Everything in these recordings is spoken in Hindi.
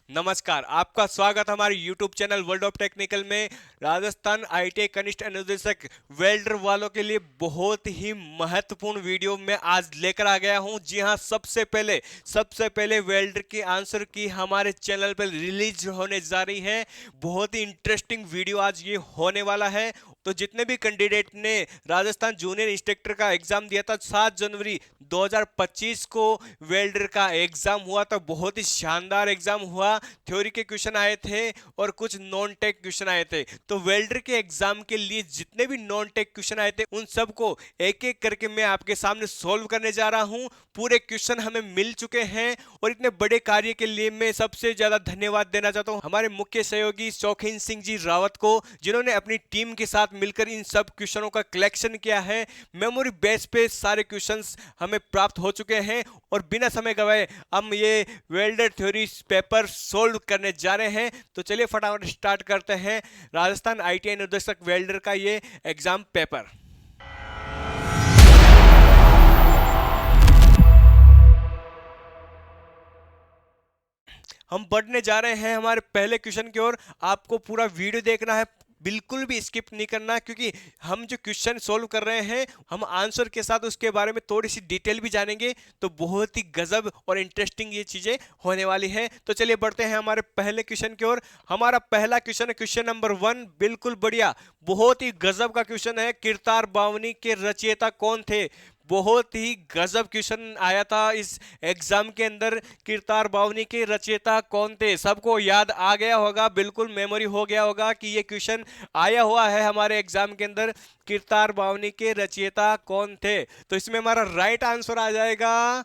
नमस्कार, आपका स्वागत हमारे YouTube channel world of technical में। राजस्थान ITI कनिष्ठ अनुदेशक वेल्डर वालों के लिए बहुत ही महत्वपूर्ण वीडियो मैं आज लेकर आ गया हूं। जी हां, सबसे पहले वेल्डर की आंसर की हमारे चैनल पर रिलीज होने जा रही है। बहुत ही इंटरेस्टिंग वीडियो आज ये होने वाला है। तो जितने भी कैंडिडेट ने राजस्थान जूनियर इंस्ट्रक्टर का एग्जाम दिया था 7 जनवरी 2025 को वेल्डर का एग्जाम हुआ था। बहुत ही शानदार एग्जाम हुआ। थ्योरी के क्वेश्चन आए थे और कुछ नॉन टेक क्वेश्चन आए थे। तो वेल्डर के एग्जाम के लिए जितने भी नॉन टेक क्वेश्चन आए थे उन सबको एक एक करके मैं आपके सामने सॉल्व करने जा रहा हूं। पूरे क्वेश्चन हमें मिल चुके हैं और इतने बड़े कार्य के लिए मैं सबसे ज्यादा धन्यवाद देना चाहता हूं हमारे मुख्य सहयोगी शौकीन सिंह जी रावत को, जिन्होंने अपनी टीम के साथ मिलकर इन सब क्वेश्चनों का कलेक्शन किया है। मेमोरी बेस पे सारे क्वेश्चंस हमें प्राप्त हो चुके हैं और बिना समय गवाए हम ये वेल्डर थ्योरी पेपर सोल्व करने जा रहे हैं। तो चलिए फटाफट स्टार्ट करते हैं राजस्थान ITI निर्देशक वेल्डर का ये एग्जाम पेपर। हम बढ़ने जा रहे हैं हमारे पहले क्वेश्चन की ओर। आपको पूरा वीडियो देखना है, बिल्कुल भी स्किप नहीं करना, क्योंकि हम जो क्वेश्चन सोल्व कर रहे हैं हम आंसर के साथ उसके बारे में थोड़ी सी डिटेल भी जानेंगे। तो बहुत ही गजब और इंटरेस्टिंग ये चीजें होने वाली है। तो चलिए बढ़ते हैं हमारे पहले क्वेश्चन की ओर। हमारा पहला क्वेश्चन है क्वेश्चन नंबर 1। बिल्कुल बढ़िया, बहुत ही गजब का क्वेश्चन है। किरतार बावनी के रचयिता कौन थे? बहुत ही गजब क्वेश्चन आया था इस एग्जाम के अंदर। किरतार बावनी के रचयिता कौन थे? सबको याद आ गया होगा, बिल्कुल मेमोरी हो गया होगा कि ये क्वेश्चन आया हुआ है हमारे एग्जाम के अंदर। किरतार बावनी के रचयिता कौन थे? तो इसमें हमारा राइट आंसर आ जाएगा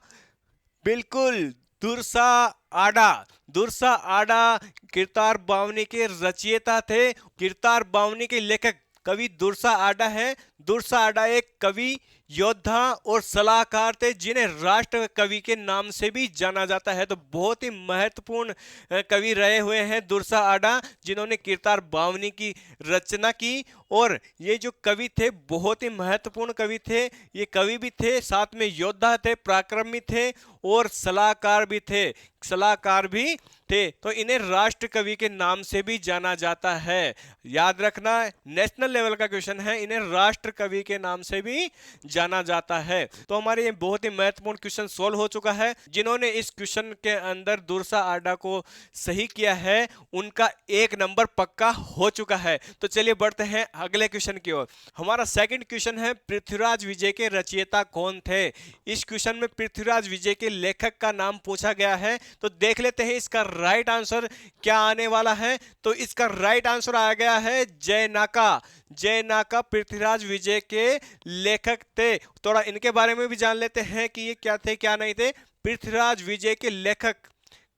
बिल्कुल दुर्सा आडा। दुर्सा आडा किरतार बावनी के रचयिता थे। किरतार बावनी के लेखक कवि दुर्सा आडा है। दुर्सा आडा एक कवि, योद्धा और सलाहकार थे, जिन्हें राष्ट्र कवि के नाम से भी जाना जाता है। तो बहुत ही महत्वपूर्ण कवि रहे हुए हैं दुर्सा आडा, जिन्होंने किरतार बावनी की रचना की। और ये जो कवि थे बहुत ही महत्वपूर्ण कवि थे। ये कवि भी थे, साथ में योद्धा थे, पराक्रमी थे और सलाहकार भी थे। सलाहकार भी थे, तो इन्हें राष्ट्र कवि के नाम से भी जाना जाता है। याद रखना, नेशनल लेवल का क्वेश्चन है, इन्हें राष्ट्र कवि के नाम से भी जाना जाता है। तो हमारे ये बहुत ही महत्वपूर्ण क्वेश्चन सोल्व हो चुका है। जिन्होंने इस क्वेश्चन के अंदर दुर्सा आडा को सही किया है उनका 1 नंबर पक्का हो चुका है। तो चलिए बढ़ते हैं अगले क्वेश्चन की ओर। हमारा सेकंड क्वेश्चन है पृथ्वीराज विजय के रचयिता कौन थे? इस क्वेश्चन में पृथ्वीराज विजय के लेखक का नाम पूछा गया है। तो देख लेते हैं इसका राइट आंसर क्या आने वाला है। तो इसका राइट आंसर आ गया है जयनाका। जयनाका पृथ्वीराज विजय के लेखक थे। थोड़ा इनके बारे में भी जान लेते हैं कि ये क्या थे क्या नहीं थे। पृथ्वीराज विजय के लेखक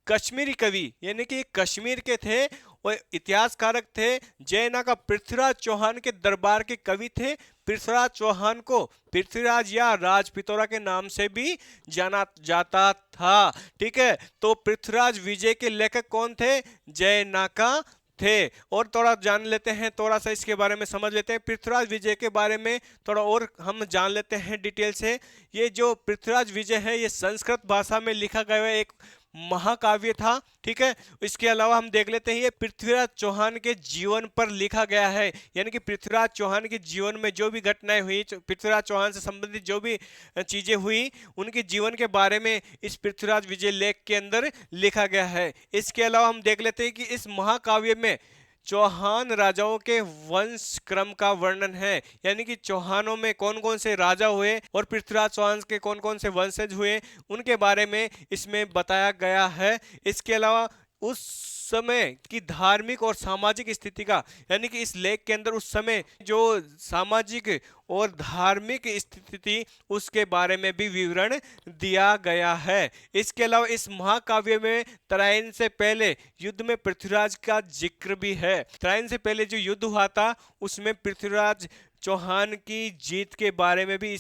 कश्मीरी कवि, यानी कि कश्मीर के थे और इतिहासकारक थे। जयनाका पृथ्वीराज चौहान के दरबार के कवि थे। पृथ्वीराज चौहान को पृथ्वीराज या राजपितौरा के नाम से भी जाना जाता था। ठीक है, तो पृथ्वीराज विजय के लेखक कौन थे? जयनाका थे। और थोड़ा जान लेते हैं, थोड़ा सा इसके बारे में समझ लेते हैं। पृथ्वीराज विजय के बारे में थोड़ा और हम जान लेते हैं डिटेल से। ये जो पृथ्वीराज विजय है ये संस्कृत भाषा में लिखा गया एक महाकाव्य था। ठीक है, इसके अलावा हम देख लेते हैं ये पृथ्वीराज चौहान के जीवन पर लिखा गया है। यानी कि पृथ्वीराज चौहान के जीवन में जो भी घटनाएं हुई, पृथ्वीराज चौहान से संबंधित जो भी चीजें हुई, उनके जीवन के बारे में इस पृथ्वीराज विजय लेख के अंदर लिखा गया है। इसके अलावा हम देख लेते हैं कि इस महाकाव्य में चौहान राजाओं के वंश क्रम का वर्णन है। यानी कि चौहानों में कौन कौन से राजा हुए और पृथ्वीराज चौहान के कौन कौन से वंशज हुए, उनके बारे में इसमें बताया गया है। इसके अलावा उस समय की धार्मिक और सामाजिक स्थिति का, यानी कि इस लेख के अंदर उस समय जो सामाजिक और धार्मिक स्थिति थी उसके बारे में भी विवरण दिया गया है। इसके अलावा इस महाकाव्य में तराइन से पहले युद्ध में पृथ्वीराज का जिक्र भी है। तराइन से पहले जो युद्ध हुआ था उसमें पृथ्वीराज चौहान की जीत के बारे में भी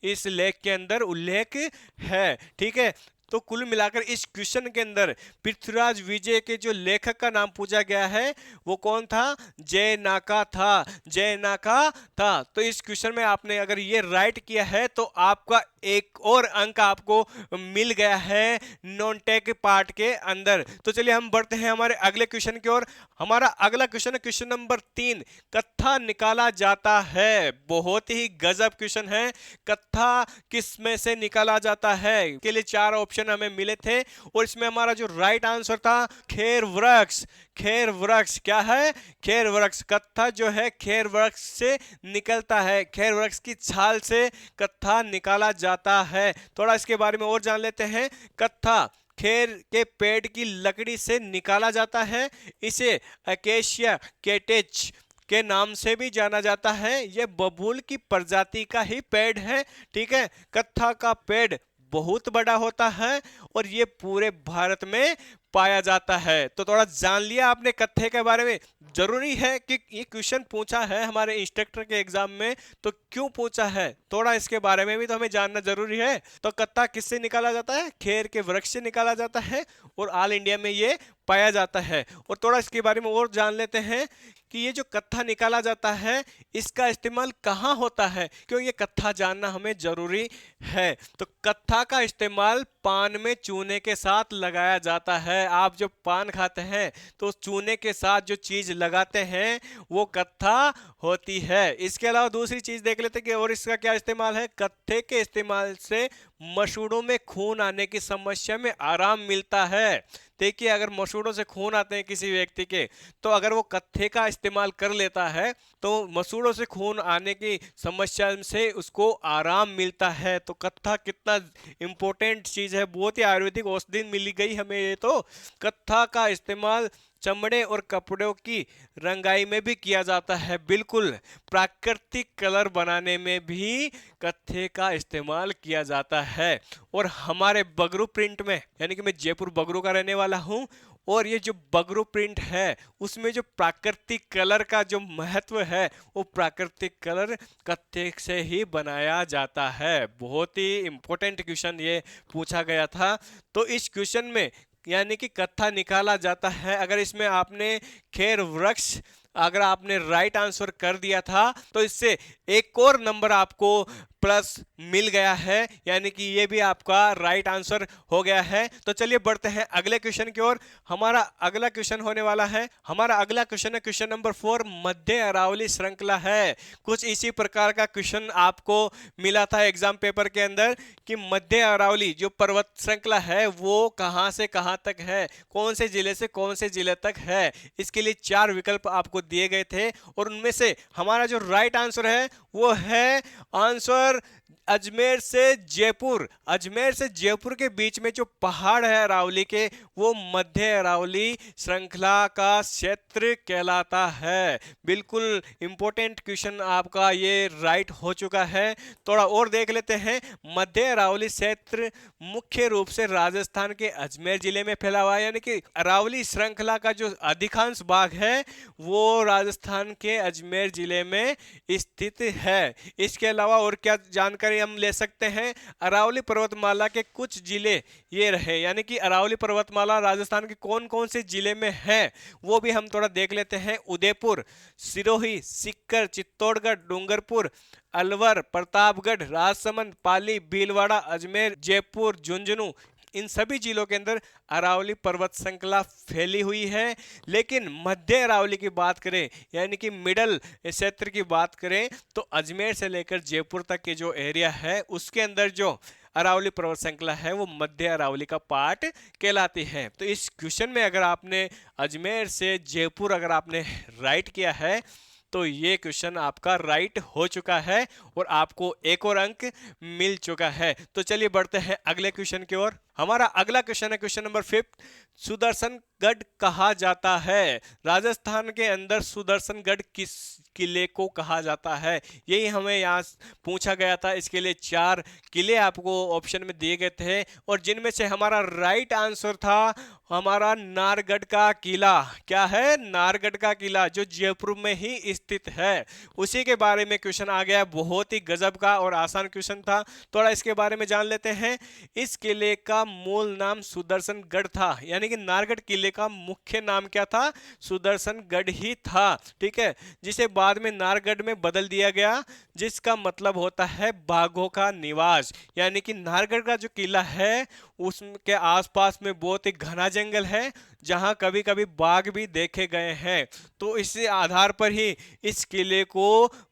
इस लेख के अंदर उल्लेख है। ठीक है, तो कुल मिलाकर इस क्वेश्चन के अंदर पृथ्वीराज विजय के जो लेखक का नाम पूछा गया है वो कौन था? जयनाका था, जयनाका था। तो इस क्वेश्चन में आपने अगर ये राइट किया है तो आपका एक और अंक आपको मिल गया है नॉन टेक पार्ट के अंदर। तो चलिए हम बढ़ते हैं हमारे अगले क्वेश्चन की ओर। हमारा अगला क्वेश्चन है क्वेश्चन नंबर 3, कत्था निकाला जाता है। बहुत ही गजब क्वेश्चन है। कत्था किस में से निकाला जाता है के लिए 4 ऑप्शन हमें मिले थे और इसमें हमारा जो राइट आंसर था खेर वृक्ष। खेर वृक्ष क्या है? खेर वृक्ष। कत्था जो है खेर वृक्ष से निकलता है, खेर वृक्ष की छाल से कत्था निकाला जाता है। थोड़ा इसके बारे में और जान लेते हैं। कत्था खेर के पेड़ की लकड़ी से निकाला जाता है। इसे अकेशिया केटेच के नाम से भी जाना जाता है। यह बबूल की प्रजाति का ही पेड़ है। ठीक है, कत्था का पेड़ बहुत बड़ा होता है और ये पूरे भारत में पाया जाता है। तो थोड़ा जान लिया आपने कत्थे के बारे में। जरूरी है कि ये क्वेश्चन पूछा है हमारे इंस्ट्रक्टर के एग्जाम में, तो क्यों पूछा है थोड़ा इसके बारे में भी तो हमें जानना जरूरी है। तो कत्था किससे निकाला जाता है? खेर के वृक्ष से निकाला जाता है और ऑल इंडिया में ये पाया जाता है। और थोड़ा इसके बारे में और जान लेते हैं कि ये जो कत्था निकाला जाता है इसका इस्तेमाल कहाँ होता है, क्यों ये कत्था जानना हमें जरूरी है। तो कत्था का इस्तेमाल पान में चूने के साथ लगाया जाता है। आप जब पान खाते हैं तो चूने के साथ जो चीज लगाते हैं वो कत्था होती है। इसके अलावा दूसरी चीज देख लेते हैं कि और इसका क्या इस्तेमाल है। कत्थे के इस्तेमाल से मसूड़ों में खून आने की समस्या में आराम मिलता है। देखिए, अगर मसूड़ों से खून आते हैं किसी व्यक्ति के, तो अगर वो कत्थे का इस्तेमाल कर लेता है तो मसूड़ों से खून आने की समस्या से उसको आराम मिलता है। तो कत्था कितना इंपॉर्टेंट चीज है, बहुत ही आयुर्वेदिक औषधि मिली गई हमें ये। तो कत्था का इस्तेमाल चमड़े और कपड़ों की रंगाई में भी किया जाता है। बिल्कुल, प्राकृतिक कलर बनाने में भी कत्थे का इस्तेमाल किया जाता है। और हमारे बगरू प्रिंट में, यानी कि मैं जयपुर बगरू का रहने वाला हूं, और ये जो बगरू प्रिंट है उसमें जो प्राकृतिक कलर का जो महत्व है वो प्राकृतिक कलर कत्थे से ही बनाया जाता है। बहुत ही इंपॉर्टेंट क्वेश्चन ये पूछा गया था। तो इस क्वेश्चन में यानी कि कत्था निकाला जाता है, अगर इसमें आपने खेर वृक्ष अगर आपने राइट आंसर कर दिया था तो इससे एक और नंबर आपको प्लस मिल गया है, यानी कि ये भी आपका राइट आंसर हो गया है। तो चलिए बढ़ते हैं अगले क्वेश्चन की ओर। हमारा अगला क्वेश्चन होने वाला है, हमारा अगला क्वेश्चन है क्वेश्चन नंबर 4, मध्य अरावली श्रृंखला है। कुछ इसी प्रकार का क्वेश्चन आपको मिला था एग्जाम पेपर के अंदर कि मध्य अरावली जो पर्वत श्रृंखला है वो कहां से कहां तक है, कौन से जिले से कौन से जिले तक है। इसके लिए 4 विकल्प आपको दिए गए थे और उनमें से हमारा जो राइट आंसर है वो है आंसर अजमेर से जयपुर। अजमेर से जयपुर के बीच में जो पहाड़ है अरावली के, वो मध्य अरावली श्रृंखला का क्षेत्र कहलाता है। बिल्कुल इंपॉर्टेंट क्वेश्चन आपका ये राइट हो चुका है। थोड़ा और देख लेते हैं। मध्य अरावली क्षेत्र मुख्य रूप से राजस्थान के अजमेर जिले में फैला हुआ है, यानी कि अरावली श्रृंखला का जो अधिकांश भाग है वो राजस्थान के अजमेर जिले में स्थित है। इसके अलावा और क्या जानकारी हम ले सकते हैं, अरावली पर्वतमाला के कुछ जिले ये रहे, यानी कि अरावली पर्वतमाला राजस्थान के कौन कौन से जिले में है वो भी हम थोड़ा देख लेते हैं। उदयपुर, सिरोही, सीकर, चित्तौड़गढ़, डूंगरपुर, अलवर, प्रतापगढ़, राजसमंद, पाली, भीलवाड़ा, अजमेर, जयपुर, झुंझुनू, इन सभी जिलों के अंदर अरावली पर्वत श्रृंखला फैली हुई है। लेकिन मध्य अरावली की बात करें, यानी कि मिडल क्षेत्र की बात करें, तो अजमेर से लेकर जयपुर तक के जो एरिया है उसके अंदर जो अरावली पर्वत श्रृंखला है वो मध्य अरावली का पार्ट कहलाती है। तो इस क्वेश्चन में अगर आपने अजमेर से जयपुर अगर आपने राइट किया है तो ये क्वेश्चन आपका राइट हो चुका है और आपको एक और अंक मिल चुका है। तो चलिए बढ़ते हैं अगले क्वेश्चन की ओर। हमारा अगला क्वेश्चन है क्वेश्चन नंबर 5, सुदर्शनगढ़ कहा जाता है। राजस्थान के अंदर सुदर्शनगढ़ किस किले को कहा जाता है, यही हमें यहाँ पूछा गया था। इसके लिए 4 किले आपको ऑप्शन में दिए गए थे और जिनमें से हमारा राइट आंसर था हमारा नारगढ़ का किला। क्या है? नारगढ़ का किला, जो जयपुर में ही स्थित है। उसी के बारे में क्वेश्चन आ गया, बहुत ही गजब का और आसान क्वेश्चन था। थोड़ा इसके बारे में जान लेते हैं। इस किले का मूल नाम सुदर्शनगढ़ था, यानी कि नाहरगढ़ किले का मुख्य नाम क्या था, सुदर्शनगढ़ ही था, ठीक है, जिसे बाद में नाहरगढ़ में बदल दिया गया, जिसका मतलब होता है बाघों का निवास। यानी कि नाहरगढ़ का जो किला है उसके आसपास में बहुत ही घना जंगल है, जहां कभी कभी बाघ भी देखे गए हैं। तो इसी आधार पर ही इस किले को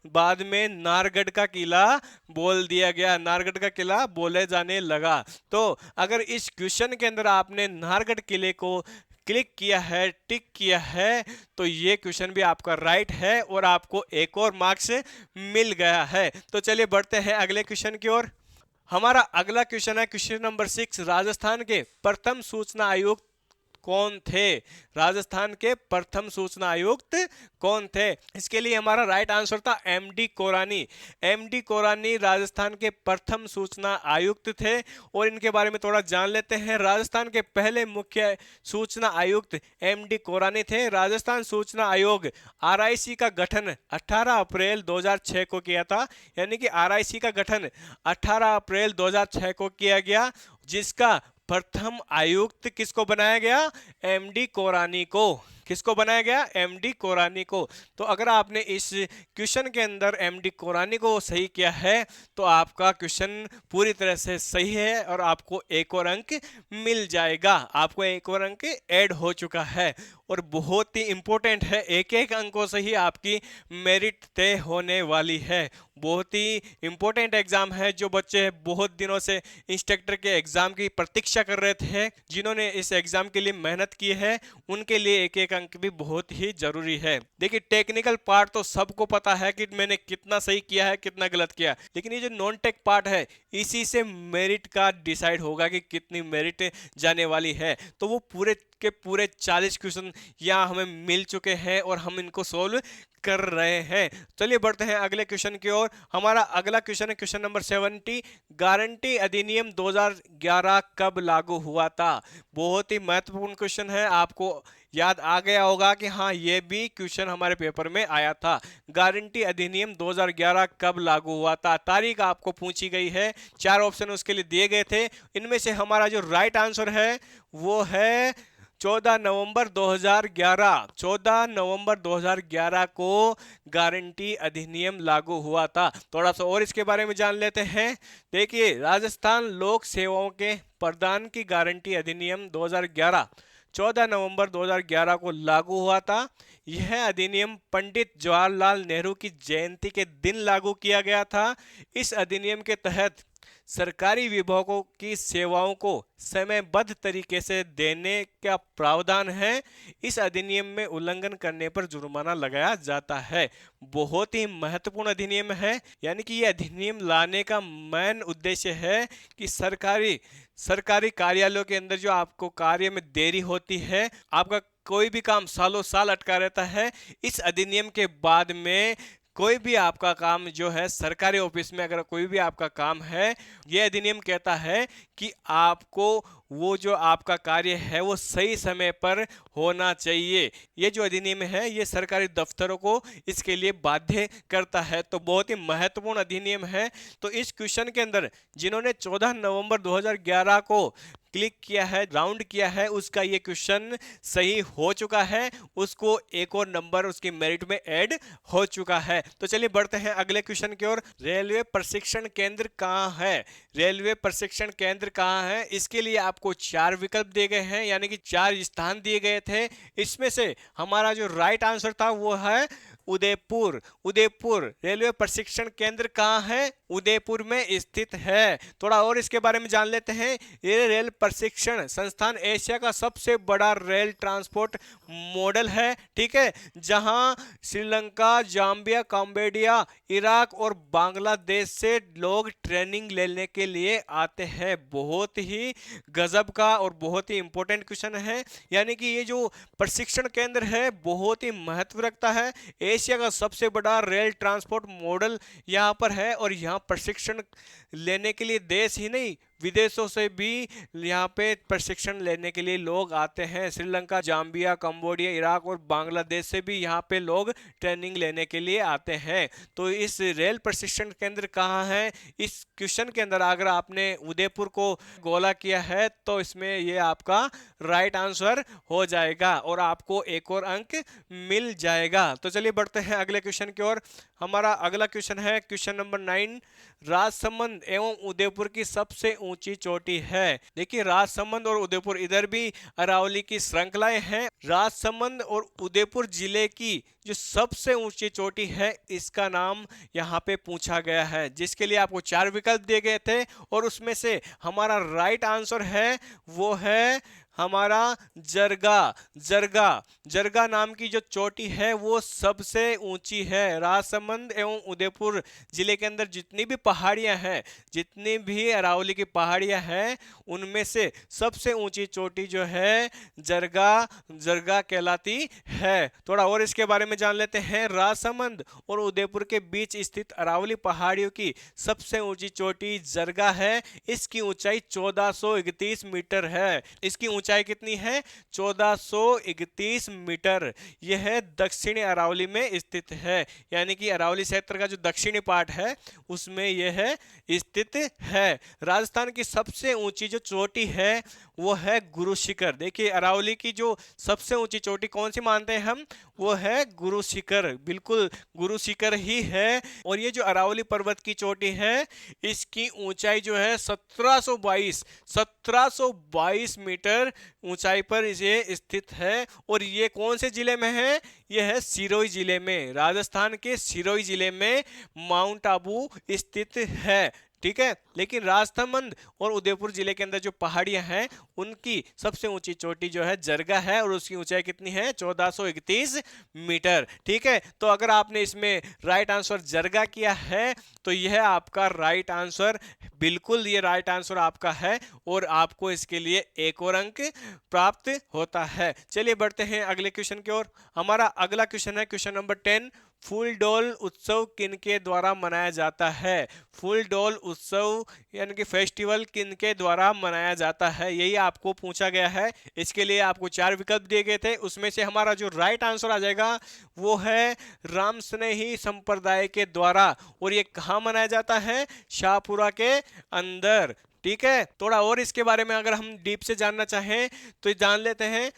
बाद में नाहरगढ़ का किला बोल दिया गया, नाहरगढ़ का किला बोले जाने लगा। तो अगर इस क्वेश्चन के अंदर आपने नाहरगढ़ किले को क्लिक किया है, टिक किया है, तो ये क्वेश्चन भी आपका राइट है और आपको एक और मार्क्स मिल गया है। तो चलिए बढ़ते हैं अगले क्वेश्चन की ओर। हमारा अगला क्वेश्चन है क्वेश्चन नंबर 6। राजस्थान के प्रथम सूचना आयुक्त कौन थे? राजस्थान के प्रथम सूचना आयुक्त कौन थे? इसके लिए हमारा राइट आंसर था एमडी कोरानी। एमडी कोरानी राजस्थान के प्रथम सूचना आयुक्त थे और इनके बारे में थोड़ा जान लेते हैं। राजस्थान के पहले मुख्य सूचना आयुक्त एमडी कोरानी थे। राजस्थान सूचना आयोग आरआईसी का गठन 18 अप्रैल 2006 को किया था, यानी कि आरआईसी का गठन 18 अप्रैल 2006 को किया गया, जिसका प्रथम आयुक्त किसको बनाया गया? एमडी कोरानी को। किसको बनाया गया? एमडी कोरानी को। तो अगर आपने इस क्वेश्चन के अंदर एमडी कोरानी को सही किया है तो आपका क्वेश्चन पूरी तरह से सही है और आपको एक और अंक मिल जाएगा। आपको एक और अंक ऐड हो चुका है और बहुत ही इंपॉर्टेंट है, एक एक अंकों से ही आपकी मेरिट तय होने वाली है। बहुत ही इंपॉर्टेंट एग्जाम है। जो बच्चे बहुत दिनों से इंस्ट्रक्टर के एग्जाम की प्रतीक्षा कर रहे थे, जिन्होंने इस एग्जाम के लिए मेहनत की है, उनके लिए एक एक अंक भी बहुत ही जरूरी है। देखिए टेक्निकल पार्ट तो सबको पता है कि मैंने कितना सही किया है कितना गलत किया, लेकिन ये जो नॉन टेक पार्ट है इसी से मेरिट का डिसाइड होगा कि कितनी मेरिट जाने वाली है। तो वो पूरे के पूरे 40 क्वेश्चन यहाँ हमें मिल चुके हैं और हम इनको सोल्व कर रहे हैं। चलिए बढ़ते हैं अगले क्वेश्चन की ओर। हमारा अगला क्वेश्चन है क्वेश्चन नंबर 70। गारंटी अधिनियम 2011 कब लागू हुआ था? बहुत ही महत्वपूर्ण क्वेश्चन है। आपको याद आ गया होगा कि हाँ ये भी क्वेश्चन हमारे पेपर में आया था। गारंटी अधिनियम 2011 कब लागू हुआ था? तारीख आपको पूछी गई है, 4 ऑप्शन उसके लिए दिए गए थे। इनमें से हमारा जो राइट आंसर है वो है 14 नवंबर 2011। 14 नवंबर 2011 को गारंटी अधिनियम लागू हुआ था। थोड़ा सा और इसके बारे में जान लेते हैं। देखिए राजस्थान लोक सेवाओं के प्रदान की गारंटी अधिनियम 2011 14 नवंबर 2011 को लागू हुआ था। यह अधिनियम पंडित जवाहरलाल नेहरू की जयंती के दिन लागू किया गया था। इस अधिनियम के तहत सरकारी विभागों की सेवाओं को समयबद्ध तरीके से देने का प्रावधान है। इस अधिनियम में उल्लंघन करने पर जुर्माना लगाया जाता है। बहुत ही महत्वपूर्ण अधिनियम है, यानी कि यह अधिनियम लाने का मेन उद्देश्य है कि सरकारी कार्यालयों के अंदर जो आपको कार्य में देरी होती है, आपका कोई भी काम सालों साल अटका रहता है, इस अधिनियम के बाद में कोई भी आपका काम जो है सरकारी ऑफिस में अगर कोई भी आपका काम है, यह अधिनियम कहता है कि आपको वो जो आपका कार्य है वो सही समय पर होना चाहिए। ये जो अधिनियम है ये सरकारी दफ्तरों को इसके लिए बाध्य करता है। तो बहुत ही महत्वपूर्ण अधिनियम है। तो इस क्वेश्चन के अंदर जिन्होंने 14 नवंबर 2011 को क्लिक किया है, राउंड किया है, उसका ये क्वेश्चन सही हो चुका है, उसको एक और नंबर उसकी मेरिट में ऐड हो चुका है। तो चलिए बढ़ते हैं अगले क्वेश्चन की ओर। रेलवे प्रशिक्षण केंद्र कहाँ है? रेलवे प्रशिक्षण केंद्र कहाँ है? इसके लिए आपको 4 विकल्प दिए गए हैं, यानी कि 4 स्थान दिए गए थे। इसमें से हमारा जो राइट आंसर था वो है उदयपुर। उदयपुर रेलवे प्रशिक्षण केंद्र कहाँ है? उदयपुर में स्थित है। थोड़ा और इसके बारे में जान लेते हैं। ये रेल प्रशिक्षण संस्थान एशिया का सबसे बड़ा रेल ट्रांसपोर्ट मॉडल है, ठीक है, जहां श्रीलंका, जाम्बिया, कंबोडिया, इराक और बांग्लादेश से लोग ट्रेनिंग लेने के लिए आते हैं। बहुत ही गजब का और बहुत ही इंपॉर्टेंट क्वेश्चन है, यानी कि ये जो प्रशिक्षण केंद्र है बहुत ही महत्व रखता है। एशिया का सबसे बड़ा रेल ट्रांसपोर्ट मॉडल यहाँ पर है और यहाँ प्रशिक्षण लेने के लिए देश ही नहीं विदेशों से भी यहाँ पे प्रशिक्षण लेने के लिए लोग आते हैं। श्रीलंका, जाम्बिया, कंबोडिया, इराक और बांग्लादेश से भी यहाँ पे लोग ट्रेनिंग लेने के लिए आते हैं। तो इस रेल प्रशिक्षण केंद्र कहाँ है? इस क्वेश्चन के अंदर अगर आपने उदयपुर को गोला किया है तो इसमें ये आपका राइट आंसर हो जाएगा और आपको एक और अंक मिल जाएगा। तो चलिए बढ़ते हैं अगले क्वेश्चन की ओर। हमारा अगला क्वेश्चन है क्वेश्चन नंबर 9। राजसमंद एवं उदयपुर की सबसे ऊंची चोटी है। देखिए राजसमंद और उदयपुर इधर भी अरावली की श्रृंखलाएं हैं। राजसमंद और उदयपुर जिले की जो सबसे ऊंची चोटी है इसका नाम यहाँ पे पूछा गया है, जिसके लिए आपको 4 विकल्प दिए गए थे और उसमें से हमारा राइट आंसर है वो है हमारा जरगा। जरगा जरगा नाम की जो चोटी है वो सबसे ऊंची है। राजसमंद एवं उदयपुर जिले के अंदर जितनी भी पहाड़ियां हैं, जितनी भी अरावली की पहाड़ियां हैं, उनमें से सबसे ऊंची चोटी जो है जरगा जरगा कहलाती है। थोड़ा और इसके बारे में जान लेते हैं। राजसमंद और उदयपुर के बीच स्थित अरावली पहाड़ियों की सबसे ऊंची चोटी जरगा है। इसकी ऊंचाई 1431 मीटर है। इसकी ऊंचाई कितनी है? 1431 मीटर। यह दक्षिणी अरावली में स्थित है, यानी कि अरावली क्षेत्र का जो दक्षिणी पार्ट है उसमें यह स्थित है। राजस्थान की सबसे ऊंची जो चोटी है वो है गुरु शिखर। देखिए अरावली की जो सबसे ऊंची चोटी कौन सी मानते हैं हम? वो है गुरु शिखर। बिल्कुल गुरु शिखर ही है। और ये जो अरावली पर्वत की चोटी है इसकी ऊंचाई जो है 1722 मीटर ऊंचाई पर ये स्थित है। और ये कौन से जिले में है? यह है सिरोही जिले में। राजस्थान के सिरोही जिले में माउंट आबू स्थित है। ठीक है, लेकिन राजसमंद और उदयपुर जिले के अंदर जो पहाड़ियां हैं उनकी सबसे ऊंची चोटी जो है जरगा है और उसकी ऊंचाई कितनी है? 1431 मीटर। ठीक है, तो अगर आपने इसमें राइट आंसर जरगा किया है तो यह आपका राइट आंसर, बिल्कुल ये राइट आंसर आपका है और आपको इसके लिए एक और अंक प्राप्त होता है। चलिए बढ़ते हैं अगले क्वेश्चन की ओर। हमारा अगला क्वेश्चन है क्वेश्चन नंबर 10। फूलडोल उत्सव किनके द्वारा मनाया जाता है? फूलडोल उत्सव यानी कि फेस्टिवल किनके द्वारा मनाया जाता है, यही आपको पूछा गया है। इसके लिए आपको 4 विकल्प दिए गए थे, उसमें से हमारा जो राइट आंसर आ जाएगा वो है रामस्नेही संप्रदाय के द्वारा। और ये कहाँ मनाया जाता है? शाहपुरा के अंदर। ठीक है, थोड़ा और इसके बारे में अगर हम डीप से जानना चाहें तो जान लेते हैं।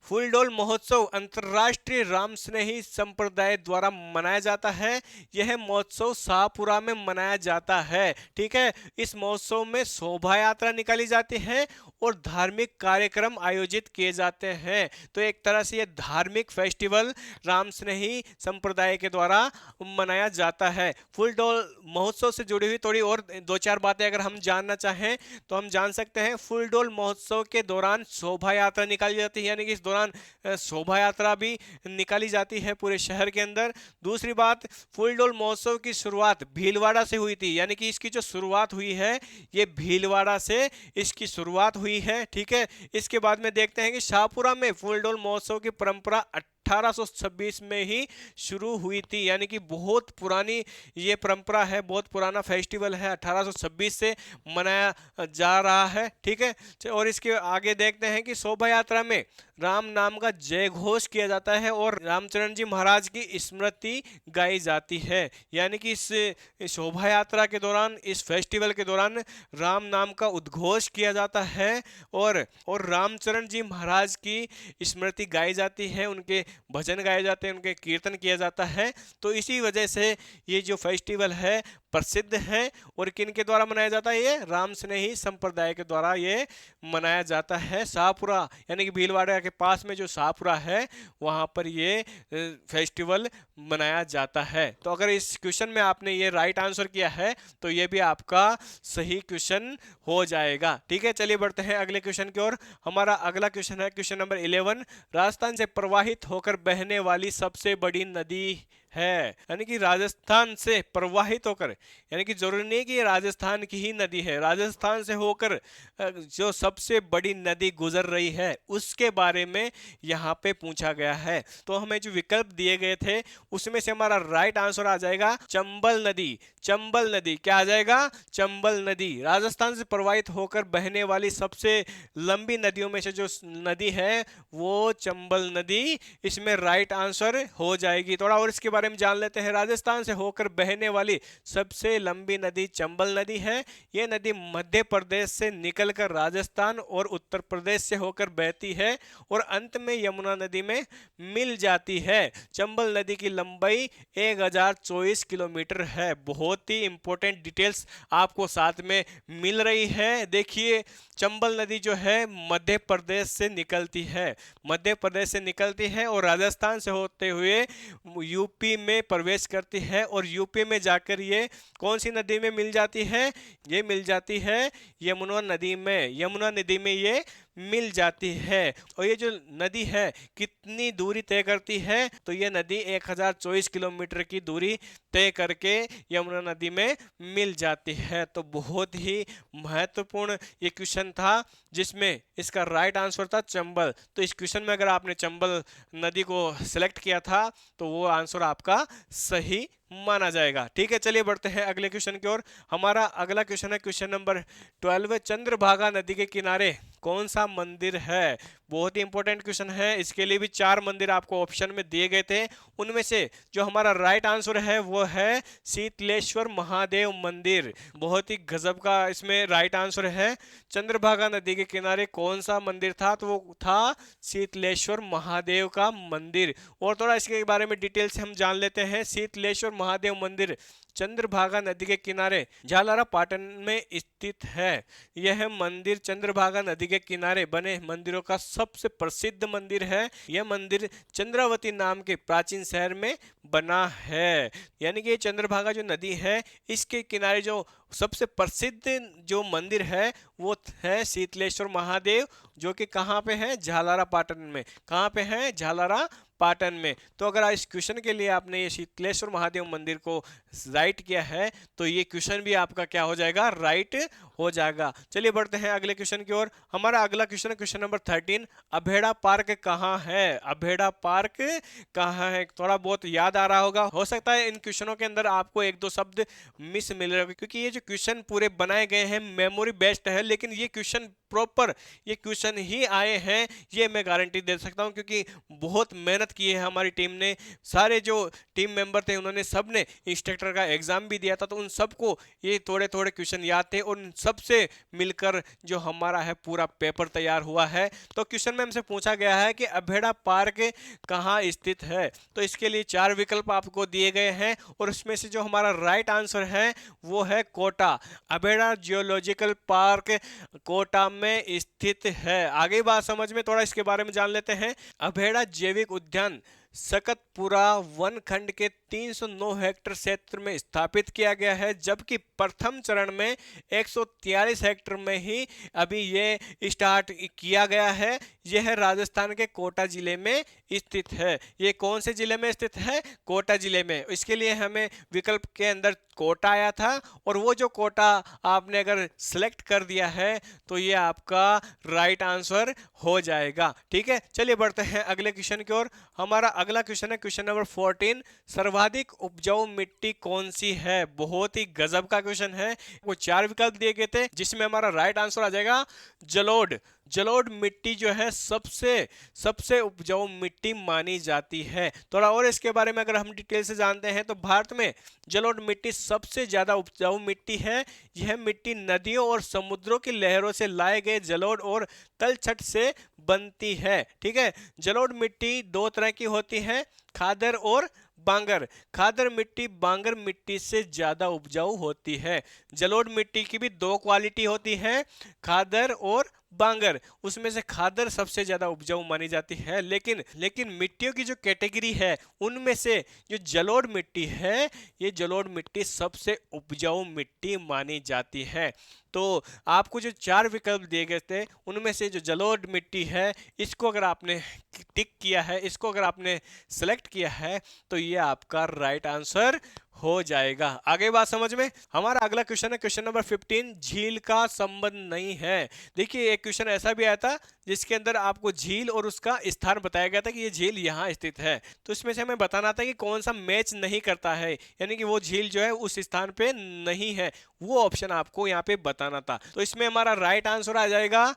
फूलडोल महोत्सव अंतर्राष्ट्रीय रामस्नेही संप्रदाय द्वारा मनाया जाता है। यह महोत्सव शाहपुरा में मनाया जाता है। ठीक है, इस महोत्सव में शोभा यात्रा निकाली जाती है और धार्मिक कार्यक्रम आयोजित किए जाते हैं। तो एक तरह से यह धार्मिक फेस्टिवल रामस्नेही संप्रदाय के द्वारा मनाया जाता है। फूलडोल महोत्सव से जुड़ी हुई थोड़ी और 2-4 बातें अगर हम जानना चाहें तो हम जान सकते हैं। फूलडोल महोत्सव के दौरान शोभा यात्रा निकाली जाती है, यानी कि इस दौरान शोभा यात्रा भी निकाली जाती है पूरे शहर के अंदर। दूसरी बात, फूलडोल महोत्सव की शुरुआत भीलवाड़ा से हुई थी, यानी कि इसकी जो शुरुआत हुई है ये भीलवाड़ा से इसकी शुरुआत हुई है। ठीक है, इसके बाद में देखते हैं कि शाहपुरा में फूलडोल महोत्सव की परंपरा 1826 में ही शुरू हुई थी, यानी कि बहुत पुरानी ये परंपरा है, बहुत पुराना फेस्टिवल है, 1826 से मनाया जा रहा है। ठीक है, और इसके आगे देखते हैं कि शोभा यात्रा में राम नाम का जय घोष किया जाता है और रामचरण जी महाराज की स्मृति गाई जाती है, यानी कि इस शोभा यात्रा के दौरान, इस फेस्टिवल के दौरान राम नाम का उद्घोष किया जाता है और रामचरण जी महाराज की स्मृति गाई जाती है, उनके भजन गाए जाते हैं, उनके कीर्तन किया जाता है। तो इसी वजह से ये जो फेस्टिवल है प्रसिद्ध है। और किन के द्वारा मनाया जाता है? ये रामस्नेही संप्रदाय के द्वारा ये मनाया जाता है। शाहपुरा यानी कि भीलवाड़ा के पास में जो शाहपुरा है वहां पर ये फेस्टिवल मनाया जाता है। तो अगर इस क्वेश्चन में आपने ये राइट आंसर किया है तो ये भी आपका सही क्वेश्चन हो जाएगा। ठीक है, चलिए बढ़ते हैं अगले क्वेश्चन की ओर। हमारा अगला क्वेश्चन है क्वेश्चन नंबर 11। राजस्थान से प्रवाहित होकर बहने वाली सबसे बड़ी नदी है, यानी कि राजस्थान से प्रवाहित होकर, यानी कि जरूरी नहीं कि ये राजस्थान की ही नदी है, राजस्थान से होकर जो सबसे बड़ी नदी गुजर रही है उसके बारे में यहाँ पे पूछा गया है। तो हमें जो विकल्प दिए गए थे उसमें से हमारा राइट आंसर आ जाएगा चंबल नदी। चंबल नदी क्या आ जाएगा? चंबल नदी। राजस्थान से प्रवाहित होकर बहने वाली सबसे लंबी नदियों में से जो नदी है वो चंबल नदी इसमें राइट आंसर हो जाएगी। थोड़ा और इसके बारे में जान लेते हैं। राजस्थान से होकर बहने वाली सबसे लंबी नदी चंबल नदी है। ये नदी मध्य प्रदेश से निकलकर राजस्थान और उत्तर प्रदेश से होकर बहती है और अंत में यमुना नदी में मिल जाती है। चंबल नदी की लंबाई 1024 किलोमीटर है। बहुत ही इंपॉर्टेंट डिटेल्स आपको साथ में मिल रही है। देखिए चंबल नदी जो है मध्य प्रदेश से निकलती है, मध्य प्रदेश से निकलती है और राजस्थान से होते हुए यूपी में प्रवेश करती है और यूपी में जाकर ये कौन सी नदी में मिल जाती है? ये मिल जाती है यमुना नदी में। यमुना नदी में ये मिल जाती है। और ये जो नदी है कितनी दूरी तय करती है? तो ये नदी 1024 किलोमीटर की दूरी तय करके यमुना नदी में मिल जाती है। तो बहुत ही महत्वपूर्ण ये क्वेश्चन था जिसमें इसका राइट आंसर था चंबल। तो इस क्वेश्चन में अगर आपने चंबल नदी को सिलेक्ट किया था तो वो आंसर आपका सही माना जाएगा। ठीक है, चलिए बढ़ते हैं अगले क्वेश्चन की ओर। हमारा अगला क्वेश्चन है क्वेश्चन नंबर 12। चंद्रभागा नदी के किनारे कौन सा मंदिर है? बहुत ही इंपॉर्टेंट क्वेश्चन है। इसके लिए भी 4 मंदिर आपको ऑप्शन में दिए गए थे। उनमें से जो हमारा राइट आंसर है वो है शीतलेश्वर महादेव मंदिर। बहुत ही गजब का इसमें राइट आंसर है। चंद्रभागा नदी के किनारे कौन सा मंदिर था? तो वो था शीतलेश्वर महादेव का मंदिर। और थोड़ा इसके बारे में डिटेल से हम जान लेते हैं। शीतलेश्वर महादेव मंदिर चंद्रभागा नदी के किनारे झालारा पाटन में स्थित है। यह मंदिर चंद्रभागा नदी के किनारे बने मंदिरों का सबसे प्रसिद्ध मंदिर है। यह मंदिर चंद्रावती नाम के प्राचीन शहर में बना है। यानी कि चंद्रभागा जो नदी है इसके किनारे जो सबसे प्रसिद्ध जो मंदिर है वो है शीतलेश्वर महादेव, जो कि कहाँ पे है? झालारा पाटन में। कहाँ पे है? झालारा पाटन में। तो अगर इस क्वेश्चन के लिए आपने ये शीतलेश्वर महादेव मंदिर को राइट किया है तो ये क्वेश्चन भी आपका क्या हो जाएगा? राइट हो जाएगा। चलिए बढ़ते हैं अगले क्वेश्चन की ओर। हमारा अगला question question number 13। Abheda park कहाँ है? अभेड़ा पार्क कहाँ है? थोड़ा बहुत याद आ रहा होगा। हो सकता है इन क्वेश्चनों के अंदर आपको 1-2 शब्द मिस मिल रहे होंगे क्योंकि ये जो क्वेश्चन पूरे बनाए गए हैं मेमोरी बेस्ड है, लेकिन ये क्वेश्चन प्रॉपर ये क्वेश्चन ही आए हैं ये मैं गारंटी दे सकता हूं क्योंकि बहुत मेहनत की है हमारी टीम ने। सारे जो टीम मेंबर थे उन्होंने सबने इंस्ट्रक्टर का एग्जाम भी दिया था, तो उन सबको ये थोड़े थोड़े क्वेश्चन याद थे और उन सबसे मिलकर जो हमारा है पूरा पेपर तैयार हुआ है। तो क्वेश्चन में हमसे पूछा गया है कि अभेड़ा पार्क कहाँ स्थित है। तो इसके लिए 4 विकल्प आपको दिए गए हैं और उसमें से जो हमारा राइट आंसर है वो है कोटा। अभेड़ा जियोलॉजिकल पार्क कोटा में स्थित है। आगे बात समझ में, थोड़ा इसके बारे में जान लेते हैं। अभेड़ा जैविक उद्यान सकतपुरा वन खंड के 309 हेक्टेयर क्षेत्र में स्थापित किया गया है, जबकि प्रथम चरण में 143 हेक्टेयर में ही अभी ये स्टार्ट किया गया है। यह राजस्थान के कोटा जिले में स्थित है। ये कौन से जिले में स्थित है? कोटा जिले में। इसके लिए हमें विकल्प के अंदर कोटा आया था और वो जो कोटा आपने अगर सिलेक्ट कर दिया है तो ये आपका राइट आंसर हो जाएगा। ठीक है, चलिए बढ़ते हैं अगले क्वेश्चन की ओर। हमारा अगला क्वेश्चन है क्वेश्चन नंबर 14। सर्वाधिक उपजाऊ मिट्टी कौन सी है? बहुत ही गजब का क्वेश्चन है। वो 4 विकल्प दिए गए थे जिसमें हमारा राइट आंसर आ जाएगा जलोढ़। जलोढ़ मिट्टी जो है सबसे उपजाऊ मिट्टी मानी जाती है। थोड़ा और इसके बारे में अगर हम डिटेल से जानते हैं तो भारत में जलोढ़ मिट्टी सबसे ज्यादा उपजाऊ मिट्टी है। यह मिट्टी नदियों और समुद्रों की लहरों से लाए गए जलोढ़ और तलछट से बनती है। ठीक है, जलोढ़ मिट्टी 2 तरह की होती है, खादर और बांगर। खादर मिट्टी बांगर मिट्टी से ज्यादा उपजाऊ होती है। जलोढ़ मिट्टी की भी 2 क्वालिटी होती है, खादर और बांगर, उसमें से खादर सबसे ज्यादा उपजाऊ मानी जाती है। लेकिन लेकिन मिट्टियों की जो कैटेगरी है उनमें से जो जलोढ़ मिट्टी है, ये जलोढ़ मिट्टी सबसे उपजाऊ मिट्टी मानी जाती है। तो आपको जो चार विकल्प दिए गए थे उनमें से जो जलोढ़ मिट्टी है, इसको अगर आपने टिक किया है, इसको अगर आपने सेलेक्ट किया है, तो ये आपका राइट आंसर हो जाएगा। आगे बात समझ में। हमारा अगला क्वेश्चन है क्वेश्चन नंबर 15, झील का संबंध नहीं है। देखिए एक क्वेश्चन ऐसा भी आया था जिसके अंदर आपको झील और उसका स्थान बताया गया था कि ये झील यहाँ स्थित है, तो इसमें से हमें बताना था कि कौन सा मैच नहीं करता है, यानी कि वो झील जो है उस स्थान पे नहीं है, वो ऑप्शन आपको यहाँ पे बताना था। तो इसमें हमारा राइट आंसर आ जाएगा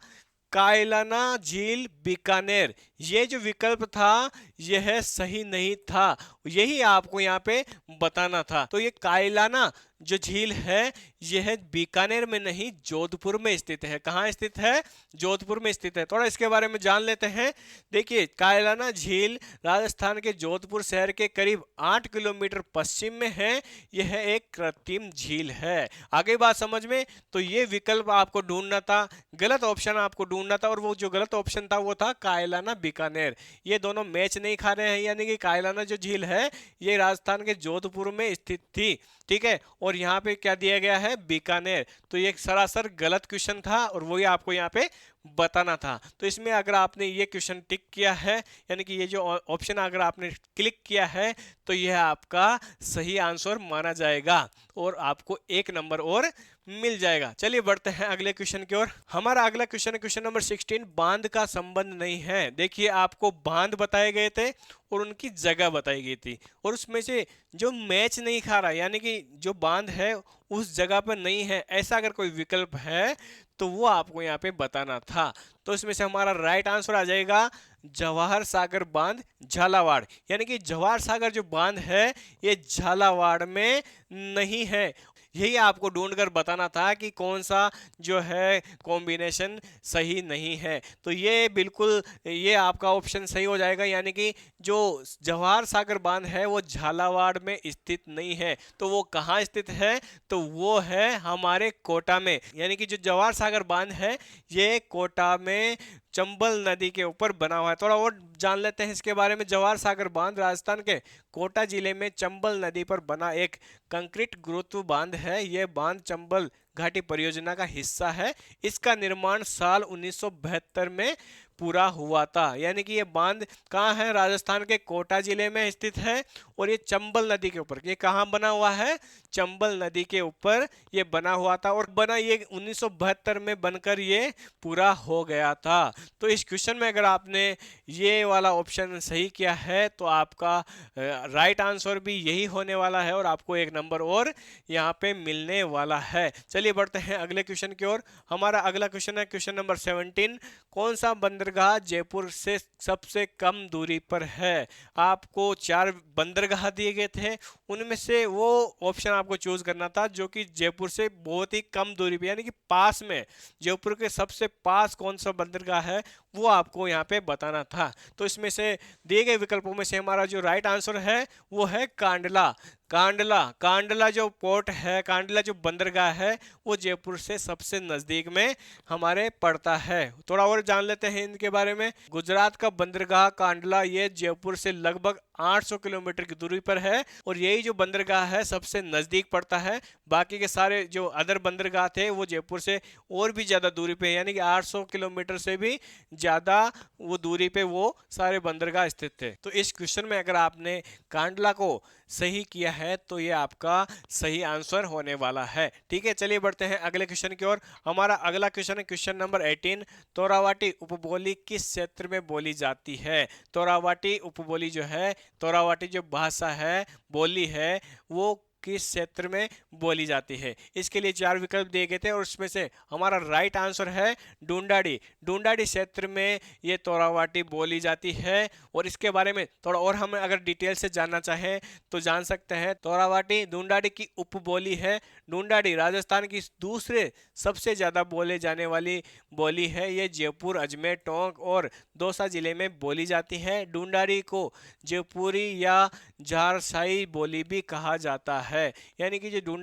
कायलाना झील बीकानेर। ये जो विकल्प था यह सही नहीं था, यही आपको यहाँ पे बताना था। तो ये कायलाना जो झील है यह बीकानेर में नहीं जोधपुर में स्थित है। कहाँ स्थित है? जोधपुर में स्थित है। थोड़ा इसके बारे में जान लेते हैं। देखिए कायलाना झील राजस्थान के जोधपुर शहर के करीब 8 किलोमीटर पश्चिम में है। यह एक कृत्रिम झील है। आगे बात समझ में। तो ये विकल्प आपको ढूंढना था, गलत ऑप्शन आपको ढूंढना था, और वो जो गलत ऑप्शन था वो था कायलाना बीकानेर। ये दोनों मैच नहीं खा रहे हैं, यानी कि कायलाना जो झील है ये राजस्थान के जोधपुर में स्थित थी, ठीक है, और यहाँ पे क्या दिया गया है? बीकानेर। तो ये सरासर गलत क्वेश्चन था और वही आपको यहाँ पे बताना था। तो इसमें अगर आपने ये क्वेश्चन टिक किया है, यानी कि ये जो ऑप्शन अगर आपने क्लिक किया है, तो यह आपका सही आंसर माना जाएगा और आपको 1 नंबर और मिल जाएगा। चलिए बढ़ते हैं अगले क्वेश्चन की ओर। हमारा अगला क्वेश्चन है क्वेश्चन नंबर 16, बांध का संबंध नहीं है। देखिए आपको बांध बताए गए थे और उनकी जगह बताई गई थी, और उसमें से जो मैच नहीं खा रहा, यानी कि जो बांध है उस जगह पर नहीं है, ऐसा अगर कोई विकल्प है तो वो आपको यहाँ पे बताना था। तो इसमें से हमारा राइट आंसर आ जाएगा जवाहर सागर बांध झालावाड़, यानी कि जवाहर सागर जो बांध है ये झालावाड़ में नहीं है। यही आपको ढूंढकर बताना था कि कौन सा जो है कॉम्बिनेशन सही नहीं है। तो ये बिल्कुल ये आपका ऑप्शन सही हो जाएगा, यानी कि जो जवाहर सागर बांध है वो झालावाड़ में स्थित नहीं है। तो वो कहाँ स्थित है? तो वो है हमारे कोटा में, यानी कि जो जवाहर सागर बांध है ये कोटा में चंबल नदी के ऊपर बना हुआ है। थोड़ा और जान लेते हैं इसके बारे में। जवाहर सागर बांध राजस्थान के कोटा जिले में चंबल नदी पर बना एक कंक्रीट गुरुत्व बांध है। यह बांध चंबल घाटी परियोजना का हिस्सा है। इसका निर्माण साल 1972 में पूरा हुआ था, यानी कि ये बांध कहाँ है? राजस्थान के कोटा जिले में स्थित है, और ये चंबल नदी के ऊपर, ये कहाँ बना हुआ है? चंबल नदी के ऊपर ये बना हुआ था, और बना ये 1972 में बनकर ये पूरा हो गया था। तो इस क्वेश्चन में अगर आपने ये वाला ऑप्शन सही किया है तो आपका राइट आंसर भी यही होने वाला है और आपको 1 नंबर और यहाँ पे मिलने वाला है। चलिए बढ़ते हैं अगले क्वेश्चन की ओर। हमारा अगला क्वेश्चन है क्वेश्चन नंबर 17, कौन सा बंदरगाह जयपुर से सबसे कम दूरी पर है? आपको 4 बंदरगाह दिए गए थे, उनमें से वो ऑप्शन आपको चूज करना था जो कि जयपुर से बहुत ही कम दूरी पे, यानी कि पास में, जयपुर के सबसे पास कौन सा बंदरगाह है वो आपको यहाँ पे बताना था। तो इसमें से दिए गए विकल्पों में से हमारा जो राइट आंसर है वो है कांडला। कांडला, कांडला जो पोर्ट है, कांडला जो बंदरगाह है वो जयपुर से सबसे नजदीक में हमारे पड़ता है। थोड़ा और जान लेते हैं इनके बारे में। गुजरात का बंदरगाह कांडला ये जयपुर से लगभग 800 किलोमीटर की दूरी पर है, और यही जो बंदरगाह है सबसे नजदीक पड़ता है। बाकी के सारे जो अदर बंदरगाह थे वो जयपुर से और भी ज्यादा दूरी पे है, यानी कि 800 किलोमीटर से भी ज्यादा वो दूरी पे वो सारे बंदरगाह स्थित थे। तो इस क्वेश्चन में अगर आपने कांडला को सही किया है तो ये आपका सही आंसर होने वाला है। ठीक है, चलिए बढ़ते हैं अगले क्वेश्चन की ओर। हमारा अगला क्वेश्चन है क्वेश्चन नंबर 18, तोरावाटी उपबोली किस क्षेत्र में बोली जाती है? तोरावाटी उपबोली जो है, तोरावाटी जो भाषा है, बोली है, वो किस क्षेत्र में बोली जाती है? इसके लिए 4 विकल्प दिए गए थे और उसमें से हमारा राइट आंसर है ढूंढाड़ी। ढूंढाड़ी क्षेत्र में ये तोरावाटी बोली जाती है, और इसके बारे में थोड़ा और हम अगर डिटेल से जानना चाहें तो जान सकते हैं। तोरावाटी ढूंढाड़ी की उपबोली है। ढूंढाड़ी राजस्थान की दूसरे सबसे ज्यादा बोले जाने वाली बोली है। ये जयपुर, अजमेर, टोंक और दौसा जिले में बोली जाती है। ढूंढाड़ी को जयपुरी या झारसाई बोली भी कहा जाता है। है। यानी कि जो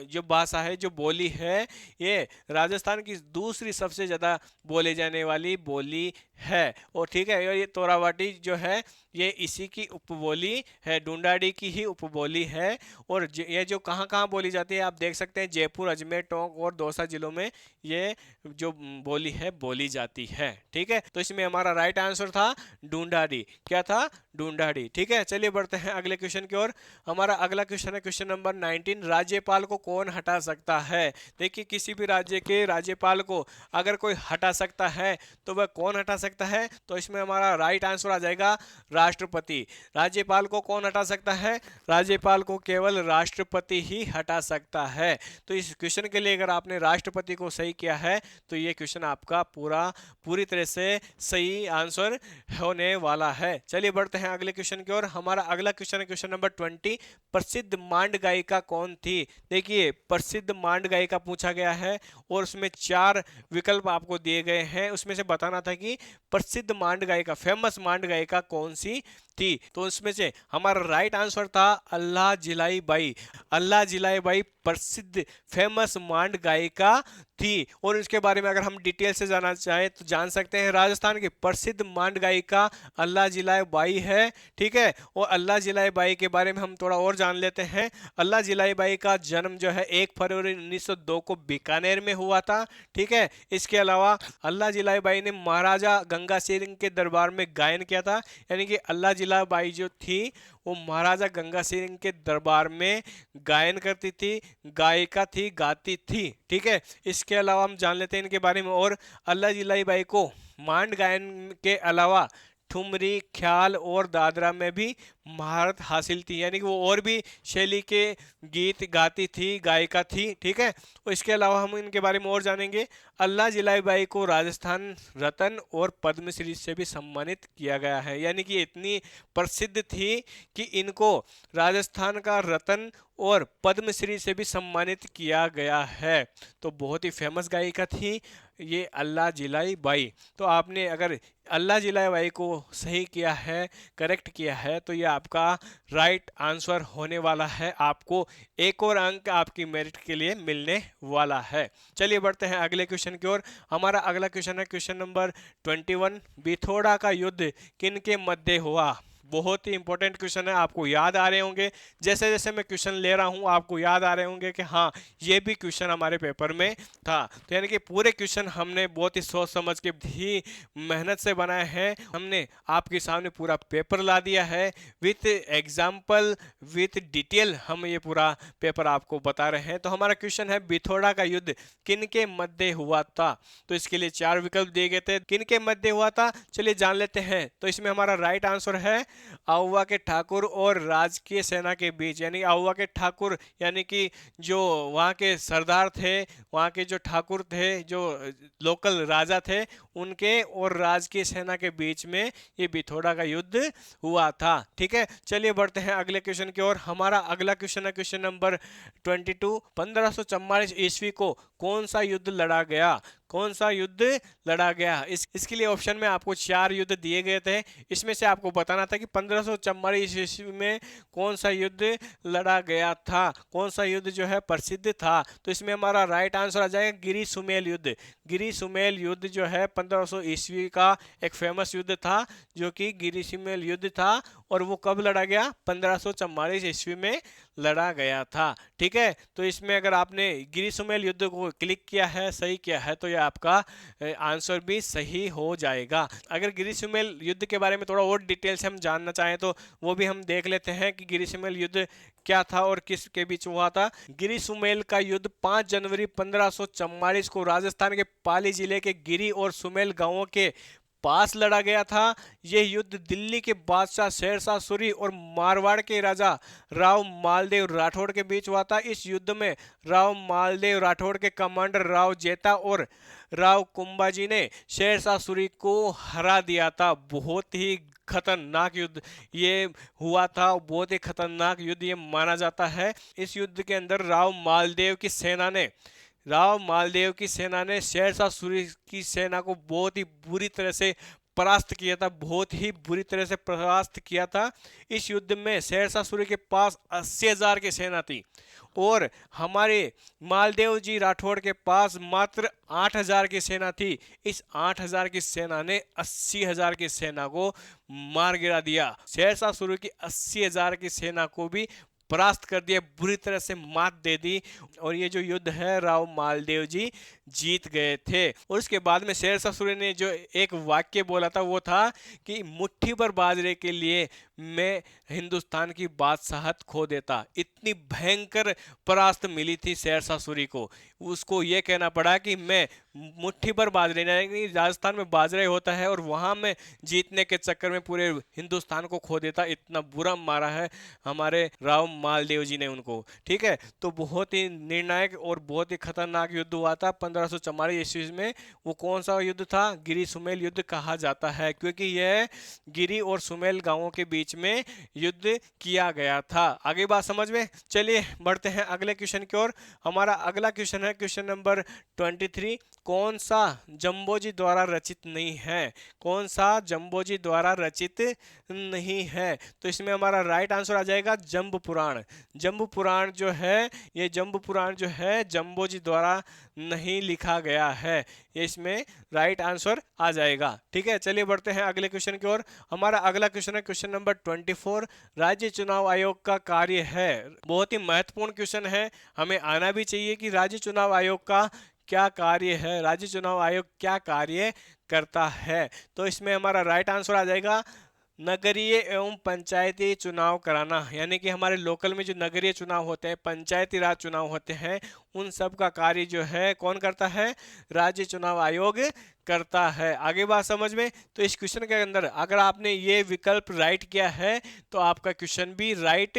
जो भाषा है, जो बोली है, ये राजस्थान की दूसरी सबसे ज़्यादा बोले जाने वाली बोली है। और ठीक है, और ये तोरावाटी जो है ये इसी की उपबोली है, ढूंढाड़ी की ही उपबोली है। और ये जो कहाँ कहाँ बोली जाती है आप देख सकते हैं, जयपुर, अजमेर, टोंक और दौसा जिलों में ये जो बोली है बोली जाती है। ठीक है, तो इसमें हमारा राइट आंसर था ढूंढाड़ी। क्या था? ढूंढाड़ी। ठीक है, चलिए बढ़ते हैं अगले क्वेश्चन की ओर। हमारा अगला क्वेश्चन है क्वेश्चन नंबर 19। राज्यपाल को कौन हटा सकता है? देखिए, किसी भी राज्य के राज्यपाल को अगर कोई हटा सकता है तो वह कौन हटा सकता है? तो इसमें हमारा राइट आंसर आ जाएगा राष्ट्रपति। राज्यपाल को कौन हटा सकता है? राज्यपाल को केवल राष्ट्रपति ही हटा सकता है। तो इस क्वेश्चन के लिए अगर आपने राष्ट्रपति को सही किया है तो ये क्वेश्चन आपका पूरी तरह से सही आंसर होने वाला है। चलिए बढ़ते हैं अगले क्वेश्चन की ओर। हमारा अगला क्वेश्चन है क्वेश्चन नंबर 20। प्रसिद्ध मांड गायिका कौन थी? देखिए, प्रसिद्ध मांड गायिका पूछा गया है और उसमें 4 विकल्प आपको दिए गए हैं। उसमें से बताना था कि प्रसिद्ध मांड गायिका, फेमस मांड गायिका कौन सी थी। तो इसमें से हमारा राइट आंसर था अल्लाह जिलाई बाई। अल्लाह जिलाई बाई प्रसिद्ध फेमस मांड गायिका थी। और इसके बारे में अगर हम डिटेल से जानना चाहें तो जान सकते हैं, राजस्थान की प्रसिद्ध मांड गायिका अल्लाह जिलाई बाई है। ठीक है, और अल्लाह जिलाई बाई के बारे में हम थोड़ा और जान लेते हैं। अल्लाह जिलाई बाई का जन्म जो है 1 फरवरी 1902 को बीकानेर में हुआ था। ठीक है, इसके अलावा अल्लाह जिलाई बाई ने महाराजा गंगा सिंह के दरबार में गायन किया था। यानी कि अल्लाह जिलाई बाई जो थी वो महाराजा गंगा सिंह के दरबार में गायन करती थी, गायिका थी, गाती थी। ठीक है, इसके अलावा हम जान लेते हैं इनके बारे में और। अल्लाह जिलाई बाई को मांड गायन के अलावा ठुमरी, ख्याल और दादरा में भी महारत हासिल थी। यानी कि वो और भी शैली के गीत गाती थी, गायिका थी। ठीक है, और इसके अलावा हम इनके बारे में और जानेंगे। अल्लाह जिलाई बाई को राजस्थान रत्न और पद्मश्री से भी सम्मानित किया गया है। यानी कि इतनी प्रसिद्ध थी कि इनको राजस्थान का रत्न और पद्मश्री से भी सम्मानित किया गया है। तो बहुत ही फेमस गायिका थी ये अल्लाह जिलाई बाई। तो आपने अगर अल्लाह जिलाई बाई को सही किया है, करेक्ट किया है, तो ये आपका राइट आंसर होने वाला है। आपको एक और अंक आपकी मेरिट के लिए मिलने वाला है। चलिए बढ़ते हैं अगले क्वेश्चन की ओर। हमारा अगला क्वेश्चन है क्वेश्चन नंबर 21। बिथोड़ा का युद्ध किन के मध्य हुआ? बहुत ही इंपॉर्टेंट क्वेश्चन है, आपको याद आ रहे होंगे। जैसे जैसे मैं क्वेश्चन ले रहा हूं आपको याद आ रहे होंगे कि हाँ, ये भी क्वेश्चन हमारे पेपर में था। तो यानी कि पूरे क्वेश्चन हमने बहुत ही सोच समझ के ही मेहनत से बनाए हैं। हमने आपके सामने पूरा पेपर ला दिया है विथ एग्जाम्पल, विथ डिटेल हम ये पूरा पेपर आपको बता रहे हैं। तो हमारा क्वेश्चन है बिथोड़ा का युद्ध किन के मध्य हुआ था? तो इसके लिए 4 विकल्प दिए गए थे, किन के मध्य हुआ था चलिए जान लेते हैं। तो इसमें हमारा राइट आंसर है आहुआ के ठाकुर और राजकीय सेना के बीच। यानी आहुआ के ठाकुर यानी कि जो वहाँ के सरदार थे, वहाँ के जो ठाकुर थे, जो लोकल राजा थे, उनके और राजकीय सेना के बीच में ये बिथोड़ा का युद्ध हुआ था। ठीक है, चलिए बढ़ते हैं अगले क्वेश्चन की ओर। हमारा अगला क्वेश्चन है क्वेश्चन नंबर 22। 1544 ईस्वी को कौन सा युद्ध लड़ा गया? कौन सा युद्ध लड़ा गया? इसके लिए ऑप्शन में आपको 4 युद्ध दिए गए थे। इसमें से आपको बताना था कि 1544 ईस्वी में कौन सा युद्ध लड़ा गया था, कौन सा युद्ध जो है प्रसिद्ध था। तो इसमें हमारा राइट आंसर आ जाएगा गिरी सुमेल युद्ध। गिरी सुमेल युद्ध जो है 1500 ईस्वी का एक फेमस युद्ध था, जो कि गिरी सुमेल युद्ध था। और वो कब लड़ा गया? 1544 ईस्वी में लड़ा गया था। ठीक है, तो इसमें अगर आपने गिरी सुमेल युद्ध को क्लिक किया है, सही किया है, तो ये आपका आंसर भी सही हो जाएगा। अगर गिरी सुमेल युद्ध के बारे में थोड़ा और डिटेल से हम जानना चाहें तो वो भी हम देख लेते हैं कि गिरी सुमेल युद्ध क्या था और किसके बीच हुआ था। गिरी सुमेल का युद्ध 5 जनवरी 1544 को राजस्थान के पाली जिले के गिरी और सुमेल गांवों के पास लड़ा गया था। यह युद्ध दिल्ली के बादशाह शेरशाह सूरी और मारवाड़ के राजा राव मालदेव राठौड़ के बीच हुआ था। इस युद्ध में राव मालदेव राठौड़ के कमांडर राव जेता और राव कुंभाजी ने शेरशाह सूरी को हरा दिया था। बहुत ही खतरनाक युद्ध ये हुआ था, बहुत ही खतरनाक युद्ध ये माना जाता है। इस युद्ध के अंदर राव मालदेव की सेना ने शेरशाह सूरी की सेना को बहुत ही बुरी तरह से परास्त किया था, बहुत ही बुरी तरह से परास्त किया था। इस युद्ध में शेरशाह सूरी के पास 80,000 की सेना थी और हमारे मालदेव जी राठौड़ के पास मात्र 8,000 की सेना थी। इस 8,000 की सेना ने 80,000 की सेना को मार गिरा दिया। शेरशाह सूरी की 80,000 की सेना को भी परास्त कर दिया, बुरी तरह से मात दे दी और ये जो युद्ध है राव मालदेव जी जीत गए थे। और उसके बाद में शेरशाह सूरी ने जो एक वाक्य बोला था वो था कि मुट्ठी भर बाजरे के लिए मैं हिंदुस्तान की बादशाहत खो देता। इतनी भयंकर परास्त मिली थी शेरशाह सूरी को, उसको ये कहना पड़ा कि मैं मुट्ठी भर बाजरे, यानी राजस्थान में बाजरा होता है और वहां में जीतने के चक्कर में पूरे हिंदुस्तान को खो देता। इतना बुरा मारा है हमारे राव मालदेव जी ने उनको। ठीक है, तो बहुत ही निर्णायक और बहुत ही खतरनाक युद्ध हुआ था 1544 ईस्वी में। वो कौन सा युद्ध था? गिरी सुमेल युद्ध कहा जाता है, क्योंकि यह गिरी और सुमेल गांवों के बीच में युद्ध किया गया था। आगे बात समझ में? चलिए बढ़ते हैं अगले क्वेश्चन की ओर। हमारा अगला क्वेश्चन है क्वेश्चन नंबर 23। कौन सा जंबोजी द्वारा रचित नहीं है? कौन सा जंबोजी द्वारा रचित नहीं है? तो इसमें हमारा राइट आंसर आ जाएगा जंब पुराण। जंब पुराण जो है, ये जंब पुराण जो है जंबोजी द्वारा नहीं लिखा गया है। ये इसमें राइट आंसर आ जाएगा। ठीक है, चलिए बढ़ते हैं अगले क्वेश्चन की ओर। हमारा अगला क्वेश्चन है क्वेश्चन नंबर 24। राज्य चुनाव आयोग का कार्य है। बहुत ही महत्वपूर्ण क्वेश्चन है, हमें आना भी चाहिए कि राज्य चुनाव आयोग का क्या कार्य है, राज्य चुनाव आयोग क्या कार्य करता है। तो इसमें हमारा राइट आंसर आ जाएगा नगरीय एवं पंचायती चुनाव कराना। यानी कि हमारे लोकल में जो नगरीय चुनाव होते हैं, पंचायती राज चुनाव होते हैं, उन सब का कार्य जो है कौन करता है? राज्य चुनाव आयोग करता है। आगे बात समझ में? तो इस क्वेश्चन के अंदर अगर आपने ये विकल्प राइट किया है तो आपका क्वेश्चन भी राइट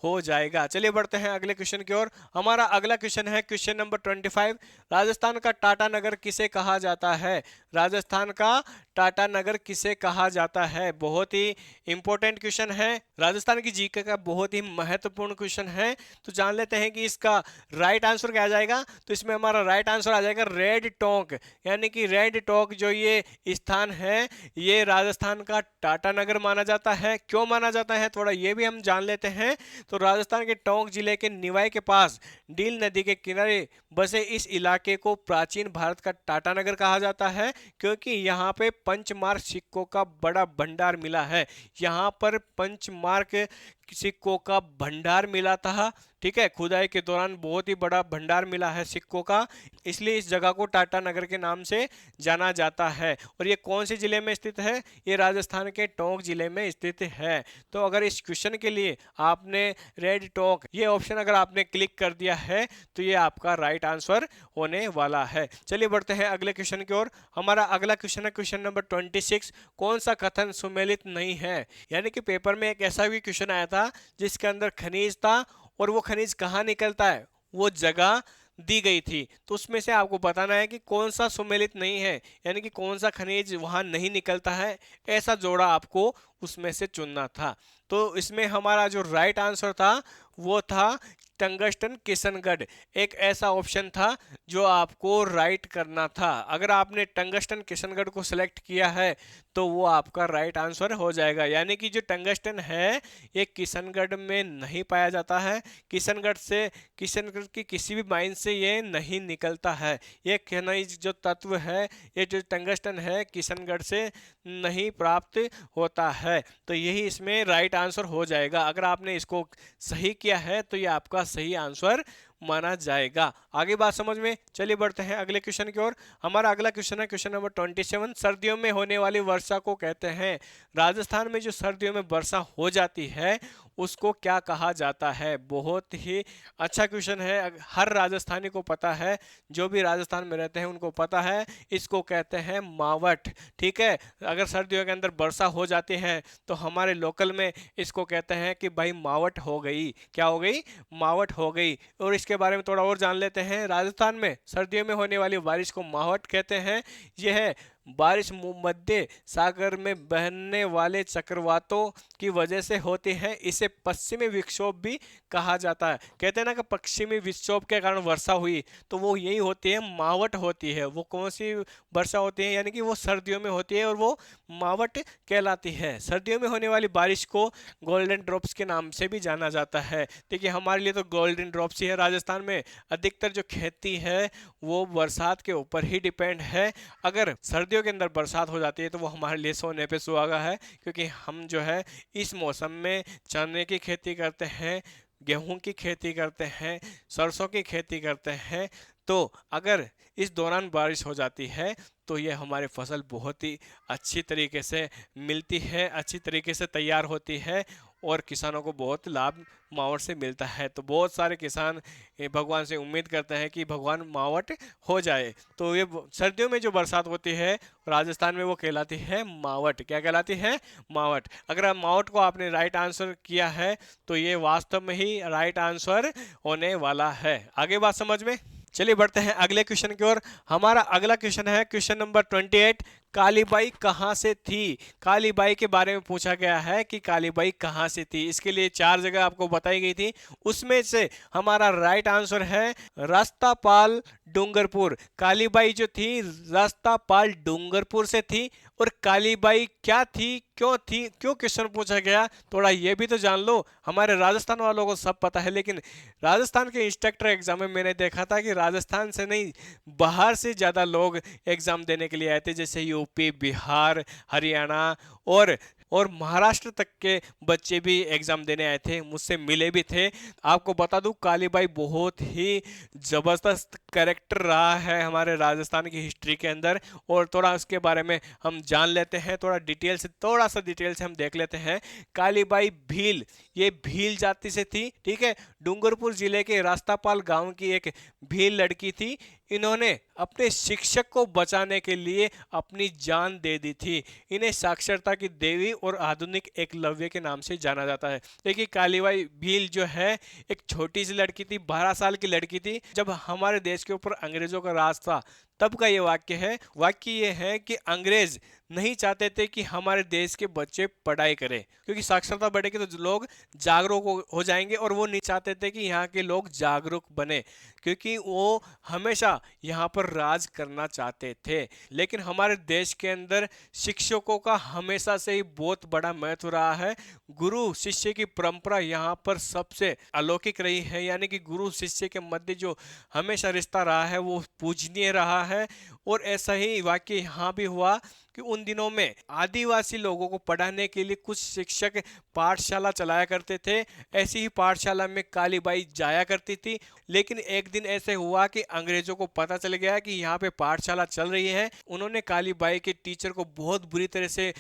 हो जाएगा। चलिए बढ़ते हैं अगले क्वेश्चन की ओर। हमारा अगला क्वेश्चन है क्वेश्चन नंबर 25। राजस्थान का टाटा नगर किसे कहा जाता है? राजस्थान का टाटा नगर किसे कहा जाता है? बहुत ही इंपॉर्टेंट क्वेश्चन है, राजस्थान की जीके का बहुत ही महत्वपूर्ण क्वेश्चन है। तो जान लेते हैं कि इसका राइट आंसर क्या आ जाएगा। तो इसमें हमारा राइट आंसर आ जाएगा रेड टोंक। यानी कि रेड टोंक जो ये स्थान है, ये राजस्थान का टाटा नगर माना जाता है। क्यों माना जाता है थोड़ा ये भी हम जान लेते हैं। तो राजस्थान के टोंक जिले के निवाई के पास डील नदी के किनारे बसे इस इलाके को प्राचीन भारत का टाटा नगर कहा जाता है, क्योंकि यहाँ पे पंचमार्क सिक्कों का बड़ा भंडार मिला है। यहाँ पर पंचमार्क सिक्कों का भंडार मिला था। ठीक है, खुदाई के दौरान बहुत ही बड़ा भंडार मिला है सिक्कों का, इसलिए इस जगह को टाटा नगर के नाम से जाना जाता है। और ये कौन से जिले में स्थित है? ये राजस्थान के टोंक जिले में स्थित है। तो अगर इस क्वेश्चन के लिए आपने रेड टोंक ये ऑप्शन अगर आपने क्लिक कर दिया है तो ये आपका राइट आंसर होने वाला है। चलिए बढ़ते हैं अगले क्वेश्चन की ओर। हमारा अगला क्वेश्चन है क्वेश्चन नंबर 26। कौन सा कथन सुमेलित नहीं है? यानी कि पेपर में एक ऐसा भी क्वेश्चन आया था जिसके अंदर खनिज था और वो खनिज कहाँ निकलता है वो जगह दी गई थी। तो उसमें से आपको बताना है कि कौन सा सुमेलित नहीं है, यानी कि कौन सा खनिज वहां नहीं निकलता है, ऐसा जोड़ा आपको उसमें से चुनना था। तो इसमें हमारा जो राइट आंसर था वो था टंगस्टन किशनगढ़। एक ऐसा ऑप्शन था जो आपको राइट करना था। अगर आपने टंगस्टन किशनगढ़ को सिलेक्ट किया है तो वो आपका राइट आंसर हो जाएगा। यानी कि जो टंगस्टन है ये किशनगढ़ में नहीं पाया जाता है, किशनगढ़ की किसी भी माइन से ये नहीं निकलता है। ये खनिज जो तत्व है, ये जो टंगस्टन है, किशनगढ़ से नहीं प्राप्त होता है। तो यही इसमें राइट आंसर हो जाएगा। अगर आपने इसको सही किया है तो ये आपका सही आंसर माना जाएगा। आगे बात समझ में? चलिए बढ़ते हैं अगले क्वेश्चन की ओर। हमारा अगला क्वेश्चन है क्वेश्चन नंबर 27। सर्दियों में होने वाली वर्षा को कहते हैं। राजस्थान में जो सर्दियों में वर्षा हो जाती है उसको क्या कहा जाता है? बहुत ही अच्छा क्वेश्चन है, हर राजस्थानी को पता है, जो भी राजस्थान में रहते हैं उनको पता है। इसको कहते हैं मावठ। ठीक है, अगर सर्दियों के अंदर वर्षा हो जाती है तो हमारे लोकल में इसको कहते हैं कि भाई मावठ हो गई। क्या हो गई? मावठ हो गई। और इसके बारे में थोड़ा और जान लेते हैं। राजस्थान में सर्दियों में होने वाली बारिश को मावठ कहते हैं। यह है बारिश मध्य सागर में बहने वाले चक्रवातों की वजह से होती है। इसे पश्चिमी विक्षोभ भी कहा जाता है। कहते हैं ना कि पश्चिमी विक्षोभ के कारण वर्षा हुई, तो वो यही होती है, मावट होती है। वो कौन सी वर्षा होती है, यानी कि वो सर्दियों में होती है और वो मावट कहलाती है। सर्दियों में होने वाली बारिश को गोल्डन ड्रॉप्स के नाम से भी जाना जाता है। देखिए हमारे लिए तो गोल्डन ड्रॉप्स ही है। राजस्थान में अधिकतर जो खेती है वो बरसात के ऊपर ही डिपेंड है। अगर सर्दियों के अंदर बरसात हो जाती है तो वो हमारे लिए सोने पे सुहागा है, क्योंकि हम जो है इस मौसम में चने की खेती करते हैं, गेहूं की खेती करते हैं, सरसों की खेती करते हैं। तो अगर इस दौरान बारिश हो जाती है तो ये हमारी फसल बहुत ही अच्छी तरीके से मिलती है, अच्छी तरीके से तैयार होती है और किसानों को बहुत लाभ मावट से मिलता है। तो बहुत सारे किसान भगवान से उम्मीद करते हैं कि भगवान मावट हो जाए। तो ये सर्दियों में जो बरसात होती है राजस्थान में वो कहलाती है मावट। क्या कहलाती है? मावट। अगर आप मावट को आपने राइट आंसर किया है तो ये वास्तव में ही राइट आंसर होने वाला है। आगे बात समझ में? चलिए बढ़ते हैं अगले क्वेश्चन की ओर। हमारा अगला क्वेश्चन है क्वेश्चन नंबर 28। कालीबाई कहाँ से थी? कालीबाई के बारे में पूछा गया है कि कालीबाई कहाँ से थी। इसके लिए 4 जगह आपको बताई गई थी, उसमें से हमारा राइट आंसर है रास्तापाल डूंगरपुर। कालीबाई जो थी रास्तापाल डूंगरपुर से थी। और कालीबाई क्या थी, क्यों थी, क्यों क्वेश्चन पूछा गया, थोड़ा ये भी तो जान लो। हमारे राजस्थान वालों को सब पता है, लेकिन राजस्थान के इंस्ट्रक्टर एग्जाम में मैंने देखा था कि राजस्थान से नहीं बाहर से ज़्यादा लोग एग्जाम देने के लिए आए थे, जैसे यूपी, बिहार, हरियाणा और महाराष्ट्र तक के बच्चे भी एग्जाम देने आए थे, मुझसे मिले भी थे। आपको बता दूं कालीबाई बहुत ही ज़बरदस्त कैरेक्टर रहा है हमारे राजस्थान की हिस्ट्री के अंदर, और थोड़ा उसके बारे में हम जान लेते हैं, थोड़ा सा डिटेल से हम देख लेते हैं। कालीबाई भील, ये भील जाति से थी, ठीक है। डूंगरपुर जिले के रास्तापाल गांव की एक भील लड़की थी। इन्होंने अपने शिक्षक को बचाने के लिए अपनी जान दे दी थी। इन्हें साक्षरता की देवी और आधुनिक एकलव्य के नाम से जाना जाता है। देखिए कालीबाई भील जो है एक छोटी सी लड़की थी, 12 साल की लड़की थी, जब हमारे देश के ऊपर अंग्रेजों का राज था, तब का ये वाक्य है। वाक्य ये है कि अंग्रेज नहीं चाहते थे कि हमारे देश के बच्चे पढ़ाई करें, क्योंकि साक्षरता बढ़ेगी तो लोग जागरूक हो जाएंगे, और वो नहीं चाहते थे कि यहाँ के लोग जागरूक बने, क्योंकि वो हमेशा यहाँ पर राज करना चाहते थे। लेकिन हमारे देश के अंदर शिक्षकों का हमेशा से ही बहुत बड़ा महत्व रहा है। गुरु शिष्य की परंपरा यहाँ पर सबसे अलौकिक रही है, यानी कि गुरु शिष्य के मध्य जो हमेशा रिश्ता रहा है वो पूजनीय रहा है। और ऐसा ही वाक्य यहाँ भी हुआ कि उन दिनों में आदिवासी लोगों को पढ़ाने के लिए कुछ शिक्षक पाठशाला चलाया करते थे। ऐसी ही पाठशाला में कालीबाई जाया करती थी। लेकिन एक दिन ऐसे हुआ कि अंग्रेजों को पता चल गया कि यहाँ पे पाठशाला चल रही है। उन्होंने कालीबाई के टीचर को बहुत बुरी तरह से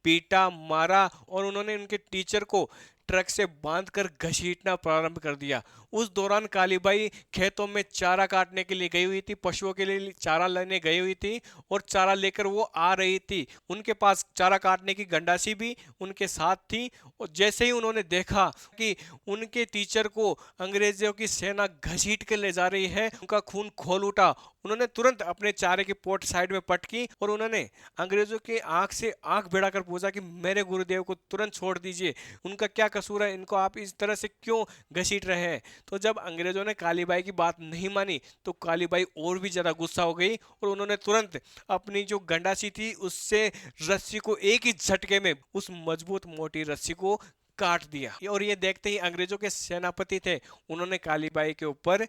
पीटा, मारा, और उन्होंने उनके टीचर को ट्रक से बांधकर घसीटना प्रारंभ कर दिया। उस दौरान कालीबाई खेतों में चारा काटने के लिए गई हुई थी, पशुओं के लिए चारा लेने गई हुई थी, और चारा लेकर वो आ रही थी। उनके पास चारा काटने की गंडासी भी उनके साथ थी। और जैसे ही उन्होंने देखा कि उनके टीचर को अंग्रेजों की सेना घसीट कर ले जा रही है, उनका खून खोल उठा। उन्होंने तुरंत अपने चारे की पोट साइड में पटकी और उन्होंने अंग्रेजों की आंख से आंख भिड़ाकर पूछा कि मेरे गुरुदेव को तुरंत छोड़ दीजिए, उनका क्या कसूर है, इनको आप इस तरह से क्यों घसीट रहे हैं। तो जब अंग्रेजों ने कालीबाई की बात नहीं मानी तो कालीबाई और भी ज़्यादा गुस्सा हो गई, और उन्होंने तुरंत अपनी जो गंडासी थी उससे रस्सी को एक ही झटके में, उस मजबूत मोटी रस्सी को काट दिया। और ये देखते ही अंग्रेजों के सेनापति थे, उन्होंने कालीबाई के ऊपर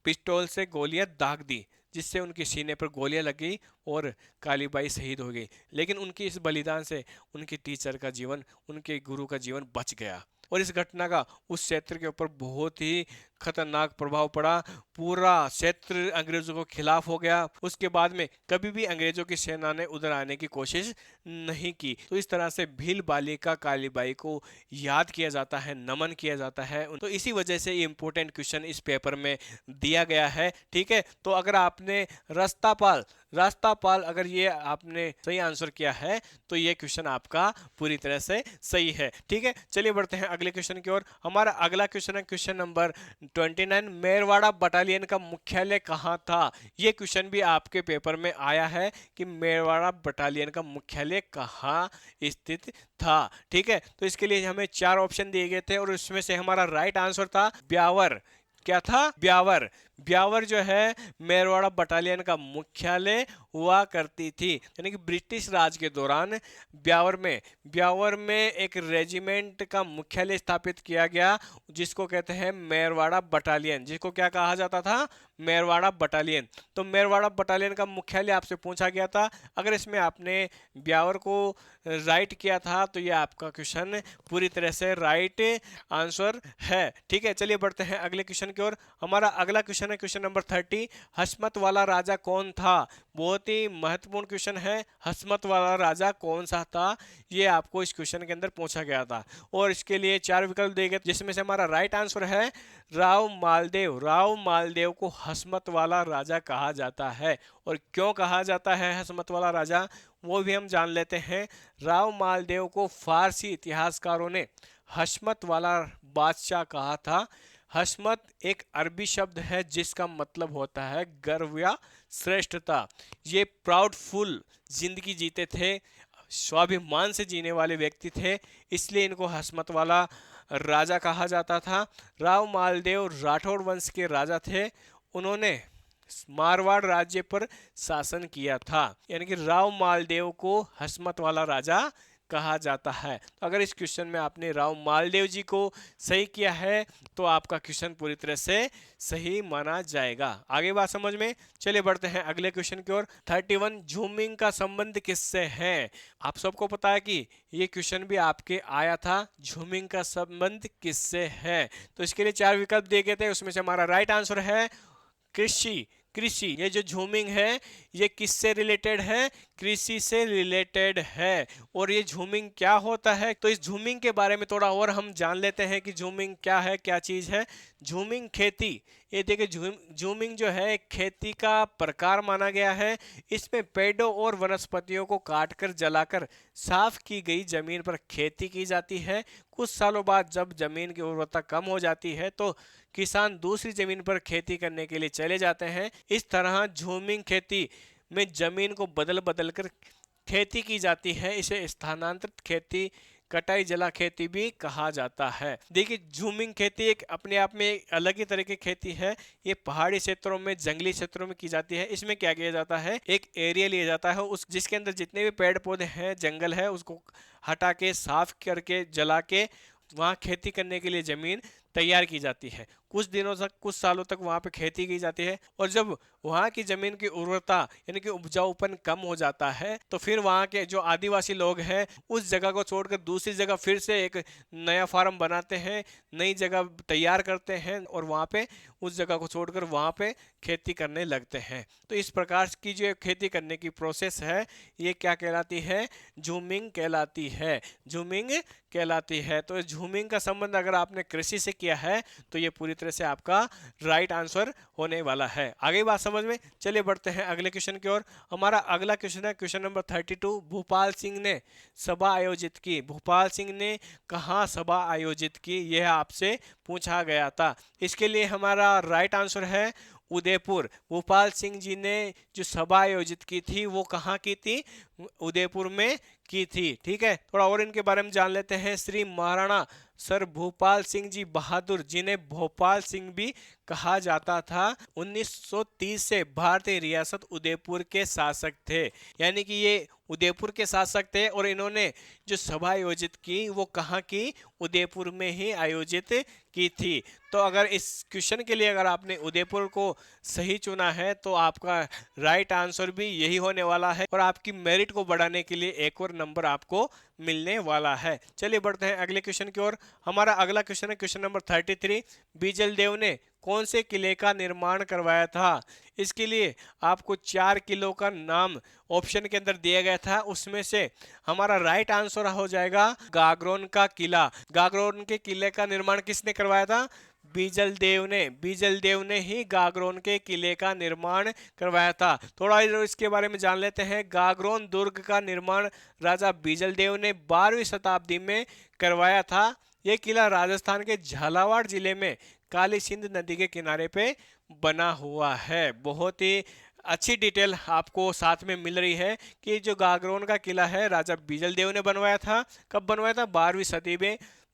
पिस्टल से गोलियां दाग दी, जिससे उनके सीने पर गोलियां लगी और कालीबाई शहीद हो गई। लेकिन उनकी इस बलिदान से उनके टीचर का जीवन, उनके गुरु का जीवन बच गया। और इस घटना का उस क्षेत्र के ऊपर बहुत ही खतरनाक प्रभाव पड़ा। पूरा क्षेत्र अंग्रेजों के खिलाफ हो गया। उसके बाद में कभी भी अंग्रेजों की सेना ने उधर आने की कोशिश नहीं की। तो इस तरह से भील बालिका कालीबाई को याद किया जाता है, नमन किया जाता है। तो इसी वजह से ये इंपॉर्टेंट क्वेश्चन इस पेपर में दिया गया है, ठीक है। तो अगर आपने रास्तापाल अगर ये आपने सही आंसर किया है तो ये क्वेश्चन आपका पूरी तरह से सही है, ठीक है। चलिए बढ़ते हैं अगले क्वेश्चन की ओर। हमारा अगला क्वेश्चन है क्वेश्चन नंबर 29 मेरवाड़ा बटालियन का मुख्यालय कहाँ था? ये क्वेश्चन भी आपके पेपर में आया है कि मेरवाड़ा बटालियन का मुख्यालय कहाँ स्थित था। ठीक है, तो इसके लिए हमें 4 ऑप्शन दिए गए थे और उसमें से हमारा राइट आंसर था ब्यावर। क्या था? ब्यावर। ब्यावर जो है मेरवाड़ा बटालियन का मुख्यालय हुआ करती थी, यानी कि ब्रिटिश राज के दौरान ब्यावर में एक रेजिमेंट का मुख्यालय स्थापित किया गया जिसको कहते हैं मेरवाड़ा बटालियन, जिसको क्या कहा जाता था? मेरवाड़ा बटालियन। तो मेरवाड़ा बटालियन का मुख्यालय आपसे पूछा गया था। अगर इसमें आपने ब्यावर को राइट किया था तो ये आपका क्वेश्चन पूरी तरह से राइट आंसर है। ठीक है, चलिए बढ़ते हैं अगले क्वेश्चन की ओर। हमारा अगला क्वेश्चन है क्वेश्चन नंबर 30। हसमत वाला राजा कौन था? बहुत ही महत्वपूर्ण क्वेश्चन है। हसमत वाला राजा कौन सा था, ये आपको इस क्वेश्चन के अंदर पूछा गया था और इसके लिए 4 विकल्प दिए गए जिसमें से हमारा राइट आंसर है राव मालदेव। राव मालदेव को हसमत वाला राजा कहा जाता है और क्यों कहा जाता है हसमत वाला राजा, वो भी हम जान लेते हैं। राव मालदेव को फारसी इतिहासकारों ने हसमत वाला बादशाह कहा था। हसमत एक अरबी शब्द है जिसका मतलब होता है गर्व या श्रेष्ठता। ये प्राउडफुल जिंदगी जीते थे, स्वाभिमान से जीने वाले व्यक्ति थे, इसलिए इनको हसमत वाला राजा कहा जाता था। राव मालदेव राठौड़ वंश के राजा थे। उन्होंने मारवाड़ राज्य पर शासन किया था, यानी कि राव मालदेव को हसमत वाला राजा कहा जाता है। तो अगर इस क्वेश्चन में आपने राव मालदेव जी को सही किया है तो आपका क्वेश्चन पूरी तरह से सही माना जाएगा। आगे बात समझ में, चलिए बढ़ते हैं अगले क्वेश्चन की ओर। 31 झूमिंग का संबंध किससे है? आप सबको पता है कि ये क्वेश्चन भी आपके आया था, झूमिंग का संबंध किससे है। तो इसके लिए 4 विकल्प दिए गए थे, उसमें से हमारा राइट आंसर है कृषि। कृषि, ये जो झूमिंग है ये किससे रिलेटेड है? कृषि से रिलेटेड है। और ये झूमिंग क्या होता है, तो इस झूमिंग के बारे में थोड़ा और हम जान लेते हैं कि झूमिंग क्या है, क्या चीज है। झूमिंग खेती, ये देखिए झूमिंग जो है एक खेती का प्रकार माना गया है। इसमें पेड़ों और वनस्पतियों को काटकर जलाकर साफ की गई जमीन पर खेती की जाती है। कुछ सालों बाद जब जमीन की उर्वरता कम हो जाती है तो किसान दूसरी जमीन पर खेती करने के लिए चले जाते हैं। इस तरह झूमिंग खेती में जमीन को बदल बदल कर खेती की जाती है। इसे स्थानांतरित खेती, कटाई जला खेती भी कहा जाता है। देखिए झूमिंग खेती एक अपने आप में एक अलग ही तरह की खेती है। ये पहाड़ी क्षेत्रों में, जंगली क्षेत्रों में की जाती है। इसमें क्या किया जाता है, एक एरिया लिया जाता है, उस जिसके अंदर जितने भी पेड़ पौधे हैं, जंगल है, उसको हटा के, साफ करके, जला के वहाँ खेती करने के लिए जमीन तैयार की जाती है। कुछ दिनों तक, कुछ सालों तक वहाँ पे खेती की जाती है और जब वहाँ की जमीन की उर्वरता यानी कि उपजाऊपन कम हो जाता है तो फिर वहाँ के जो आदिवासी लोग हैं उस जगह को छोड़कर दूसरी जगह फिर से एक नया फार्म बनाते हैं, नई जगह तैयार करते हैं और वहाँ पे उस जगह को छोड़कर वहाँ पे खेती करने लगते हैं। तो इस प्रकार की जो खेती करने की प्रोसेस है ये क्या कहलाती है? झूमिंग कहलाती है। झूमिंग कहलाती है। तो झूमिंग का संबंध अगर आपने कृषि से किया है तो ये पूरी तरह से आपका राइट आंसर होने वाला है। आगे बात समझ में, चलिए बढ़ते हैं अगले क्वेश्चन की ओर। हमारा अगला क्वेश्चन है क्वेश्चन नंबर 32। भूपाल सिंह ने सभा आयोजित की। भूपाल सिंह ने कहाँ सभा आयोजित की, यह आपसे पूछा गया था। इसके लिए हमारा राइट आंसर है उदयपुर। भूपाल सिंह जी ने जो सभा आयोजित की थी वो कहाँ की थी? उदयपुर में की थी। ठीक है, थोड़ा और इनके बारे में जान लेते हैं। श्री महाराणा सर भूपाल सिंह जी बहादुर, जिन्हें भोपाल सिंह भी कहा जाता था, 1930 से भारतीय रियासत उदयपुर के शासक थे। यानी कि ये उदयपुर के शासक थे और इन्होंने जो सभा आयोजित की वो कहाँ की? उदयपुर में ही आयोजित की थी। तो अगर इस क्वेश्चन के लिए अगर आपने उदयपुर को सही चुना है तो आपका राइट आंसर भी यही होने वाला है और आपकी मेरिट को बढ़ाने के लिए एक और नंबर आपको मिलने वाला है। चलिए बढ़ते हैं अगले क्वेश्चन की ओर। हमारा अगला क्वेश्चन है क्वेश्चन नंबर 33। बीजल देव ने कौन से किले का निर्माण करवाया था? इसके लिए आपको 4 किलों का नाम ऑप्शन के अंदर दिया गया था, उसमें से हमारा राइट आंसर हो जाएगा गागरोन का किला। गागरोन के किले का निर्माण किसने करवाया था? बीजल देव ने। बीजल देव ने ही गागरोन के किले का निर्माण करवाया था। थोड़ा इसके बारे में जान लेते हैं। गागरोन दुर्ग का निर्माण राजा बीजल देव ने 12वीं शताब्दी में करवाया था। यह किला राजस्थान के झालावाड़ जिले में काली सिंध नदी के किनारे पे बना हुआ है। बहुत ही अच्छी डिटेल आपको साथ में मिल रही है कि जो गागरोन का किला है राजा बीजल देव ने बनवाया था। कब बनवाया था?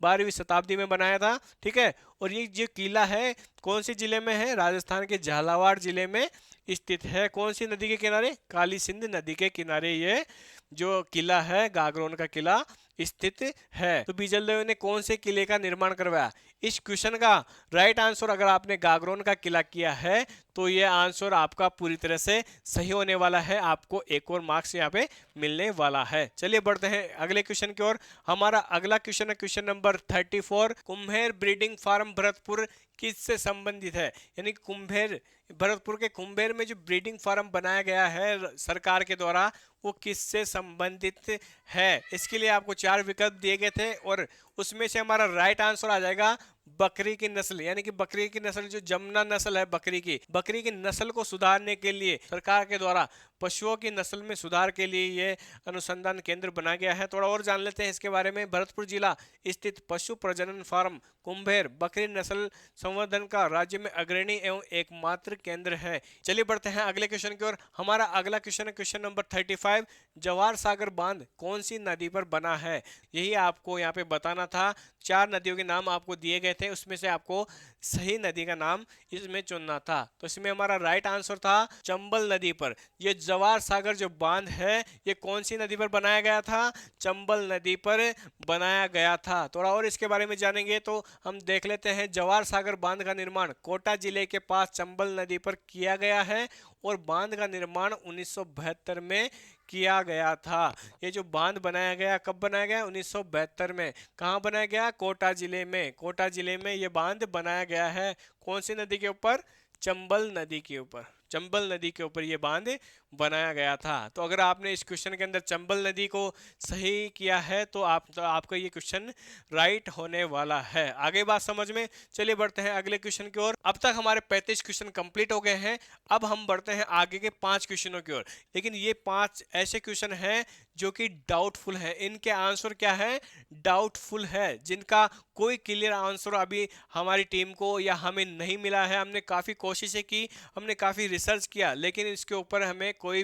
12वीं शताब्दी में बनाया था। ठीक है, और ये जो किला है कौन सी जिले में है? राजस्थान के झालावाड़ जिले में स्थित है। कौन सी नदी के किनारे? काली सिंध नदी के किनारे ये जो किला है गागरोन का किला स्थित है। तो बीजल देव ने कौन से किले का निर्माण करवाया? इस क्वेश्चन का राइट आंसर, अगर आपने गागरोन का किला किया है तो ये आंसर आपका पूरी तरह से सही होने वाला है। आपको एक और मार्क्स यहाँ पे मिलने वाला है। चलिए बढ़ते हैं अगले क्वेश्चन की ओर। हमारा अगला क्वेश्चन है question number 34। Kumher breeding farm Bharatpur किससे संबंधित है? यानी कुम्हेर, भरतपुर के कुम्हेर में जो ब्रीडिंग फार्म बनाया गया है सरकार के द्वारा, वो किससे संबंधित है? इसके लिए आपको 4 विकल्प दिए गए थे और उसमें से हमारा राइट आंसर आ जाएगा बकरी की नस्ल। यानी कि बकरी की नस्ल जो जमुना नस्ल है बकरी की नस्ल को सुधारने के लिए सरकार के द्वारा पशुओं की नस्ल में सुधार के लिए ये अनुसंधान केंद्र बना गया है। थोड़ा और जान लेते हैं इसके बारे में। भरतपुर जिला स्थित पशु प्रजनन फार्म कुम्हेर बकरी नस्ल संवर्धन का राज्य में अग्रणी एवं एकमात्र केंद्र है। चलिए बढ़ते हैं अगले क्वेश्चन की ओर। हमारा अगला क्वेश्चन है क्वेश्चन नंबर 35। जवाहर सागर बांध कौन सी नदी पर बना है? यही आपको यहाँ पे बताना था। 4 नदियों के नाम आपको दिए गए थे, उसमें से आपको सही नदी का नाम इसमें चुनना था। तो इसमें हमारा राइट आंसर था चंबल नदी पर। ये जवाहर सागर जो बांध है ये कौन सी नदी पर बनाया गया था? चंबल नदी पर बनाया गया था। थोड़ा और इसके बारे में जानेंगे तो हम देख लेते हैं। जवाहर सागर बांध का निर्माण कोटा जिले के पास चंबल नदी पर किया गया है और बांध का निर्माण 1972 में किया गया था। ये जो बांध बनाया गया कब बनाया गया? 1972 में। कहाँ बनाया गया? कोटा जिले में। कोटा जिले में ये बांध बनाया गया है। कौन सी नदी के ऊपर? चंबल नदी के ऊपर। चंबल नदी के ऊपर ये बांध बनाया गया था। तो अगर आपने इस क्वेश्चन के अंदर चंबल नदी को सही किया है तो आपका ये क्वेश्चन राइट होने वाला है। आगे बात समझ में। चलिए बढ़ते हैं अगले क्वेश्चन की ओर। अब तक हमारे 35 क्वेश्चन कंप्लीट हो गए हैं। अब हम बढ़ते हैं आगे के 5 क्वेश्चनों की ओर। लेकिन ये 5 ऐसे क्वेश्चन हैं जो कि डाउटफुल है। इनके आंसर क्या है? डाउटफुल है, जिनका कोई क्लियर आंसर अभी हमारी टीम को या हमें नहीं मिला है। हमने काफ़ी कोशिशें की, हमने काफ़ी रिसर्च किया, लेकिन इसके ऊपर हमें कोई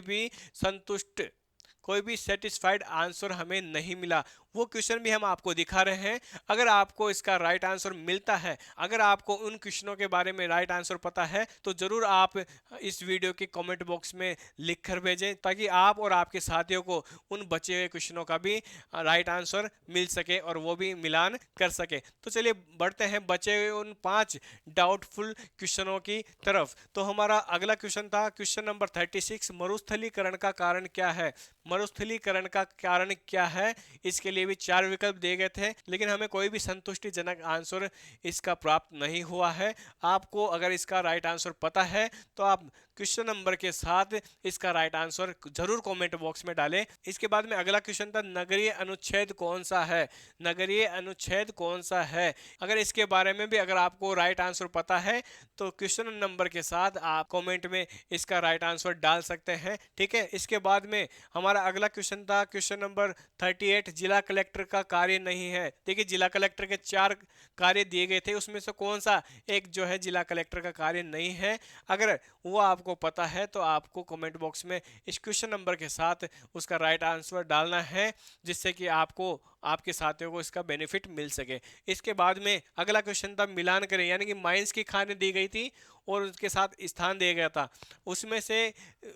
भी सेटिस्फाइड आंसर हमें नहीं मिला। वो क्वेश्चन भी हम आपको दिखा रहे हैं। अगर आपको इसका राइट आंसर मिलता है, अगर आपको उन क्वेश्चनों के बारे में राइट आंसर पता है, तो ज़रूर आप इस वीडियो के कमेंट बॉक्स में लिख कर भेजें, ताकि आप और आपके साथियों को उन बचे हुए क्वेश्चनों का भी राइट आंसर मिल सके और वो भी मिलान कर सके। तो चलिए बढ़ते हैं बचे हुए उन 5 डाउटफुल क्वेश्चनों की तरफ। तो हमारा अगला क्वेश्चन था क्वेश्चन नंबर 36। मरुस्थलीकरण का कारण क्या है? मरुस्थलीकरण का कारण क्या है? इसके लिए भी 4 विकल्प दिए गए थे, लेकिन हमें कोई भी संतुष्टिजनक आंसर इसका प्राप्त नहीं हुआ है। आपको अगर इसका राइट आंसर पता है तो आप क्वेश्चन नंबर के साथ इसका राइट आंसर जरूर कमेंट बॉक्स में डालें। इसके बाद में अगला क्वेश्चन था नगरीय अनुच्छेद कौन सा है? नगरीय अनुच्छेद कौन सा है? अगर इसके बारे में भी अगर आपको राइट आंसर पता है तो क्वेश्चन नंबर के साथ आप कमेंट में इसका राइट आंसर डाल सकते हैं। ठीक है, इसके बाद में हमारा अगला क्वेश्चन था क्वेश्चन नंबर 38। जिला कलेक्टर का कार्य नहीं है। देखिए, जिला कलेक्टर के 4 कार्य दिए गए थे, उसमें से कौन सा एक जो है जिला कलेक्टर का कार्य नहीं है? अगर वो आपको पता है तो आपको कमेंट बॉक्स में इस क्वेश्चन नंबर के साथ उसका राइट आंसर डालना है, जिससे कि आपको आपके साथियों को इसका बेनिफिट मिल सके। इसके बाद में अगला क्वेश्चन था मिलान करें, यानी कि माइंस की खानें दी गई थी और उसके साथ स्थान दिया गया था, उसमें से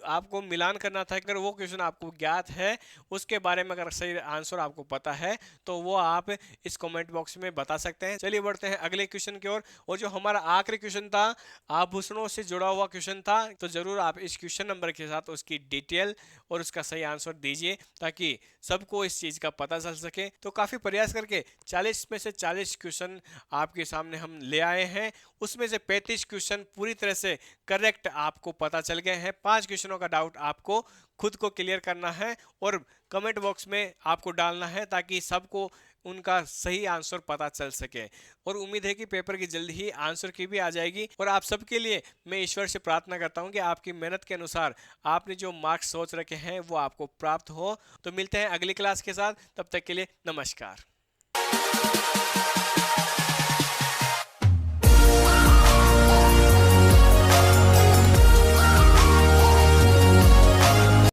आपको मिलान करना था। अगर वो क्वेश्चन आपको ज्ञात है, उसके बारे में अगर सही आंसर आपको पता है तो वो आप इस कमेंट बॉक्स में बता सकते हैं। चलिए बढ़ते हैं अगले क्वेश्चन की ओर। और जो हमारा आखिरी क्वेश्चन था आभूषणों से जुड़ा हुआ क्वेश्चन था, तो जरूर आप इस क्वेश्चन नंबर के साथ उसकी डिटेल और उसका सही आंसर दीजिए, ताकि सबको इस चीज़ का पता चल सके। तो काफ़ी प्रयास करके 40 में से 40 क्वेश्चन आपके सामने हम ले आए हैं। उसमें से 35 क्वेश्चन पूरी तरह से करेक्ट आपको पता चल गए हैं। 5 क्वेश्चनों का डाउट आपको खुद को क्लियर करना है और कमेंट बॉक्स में आपको डालना है, ताकि सबको उनका सही आंसर पता चल सके। और उम्मीद है कि पेपर की जल्दी ही आंसर की भी आ जाएगी। और आप सबके लिए मैं ईश्वर से प्रार्थना करता हूं कि आपकी मेहनत के अनुसार आपने जो मार्क्स सोच रखे हैं वो आपको प्राप्त हो। तो मिलते हैं अगली क्लास के साथ, तब तक के लिए नमस्कार।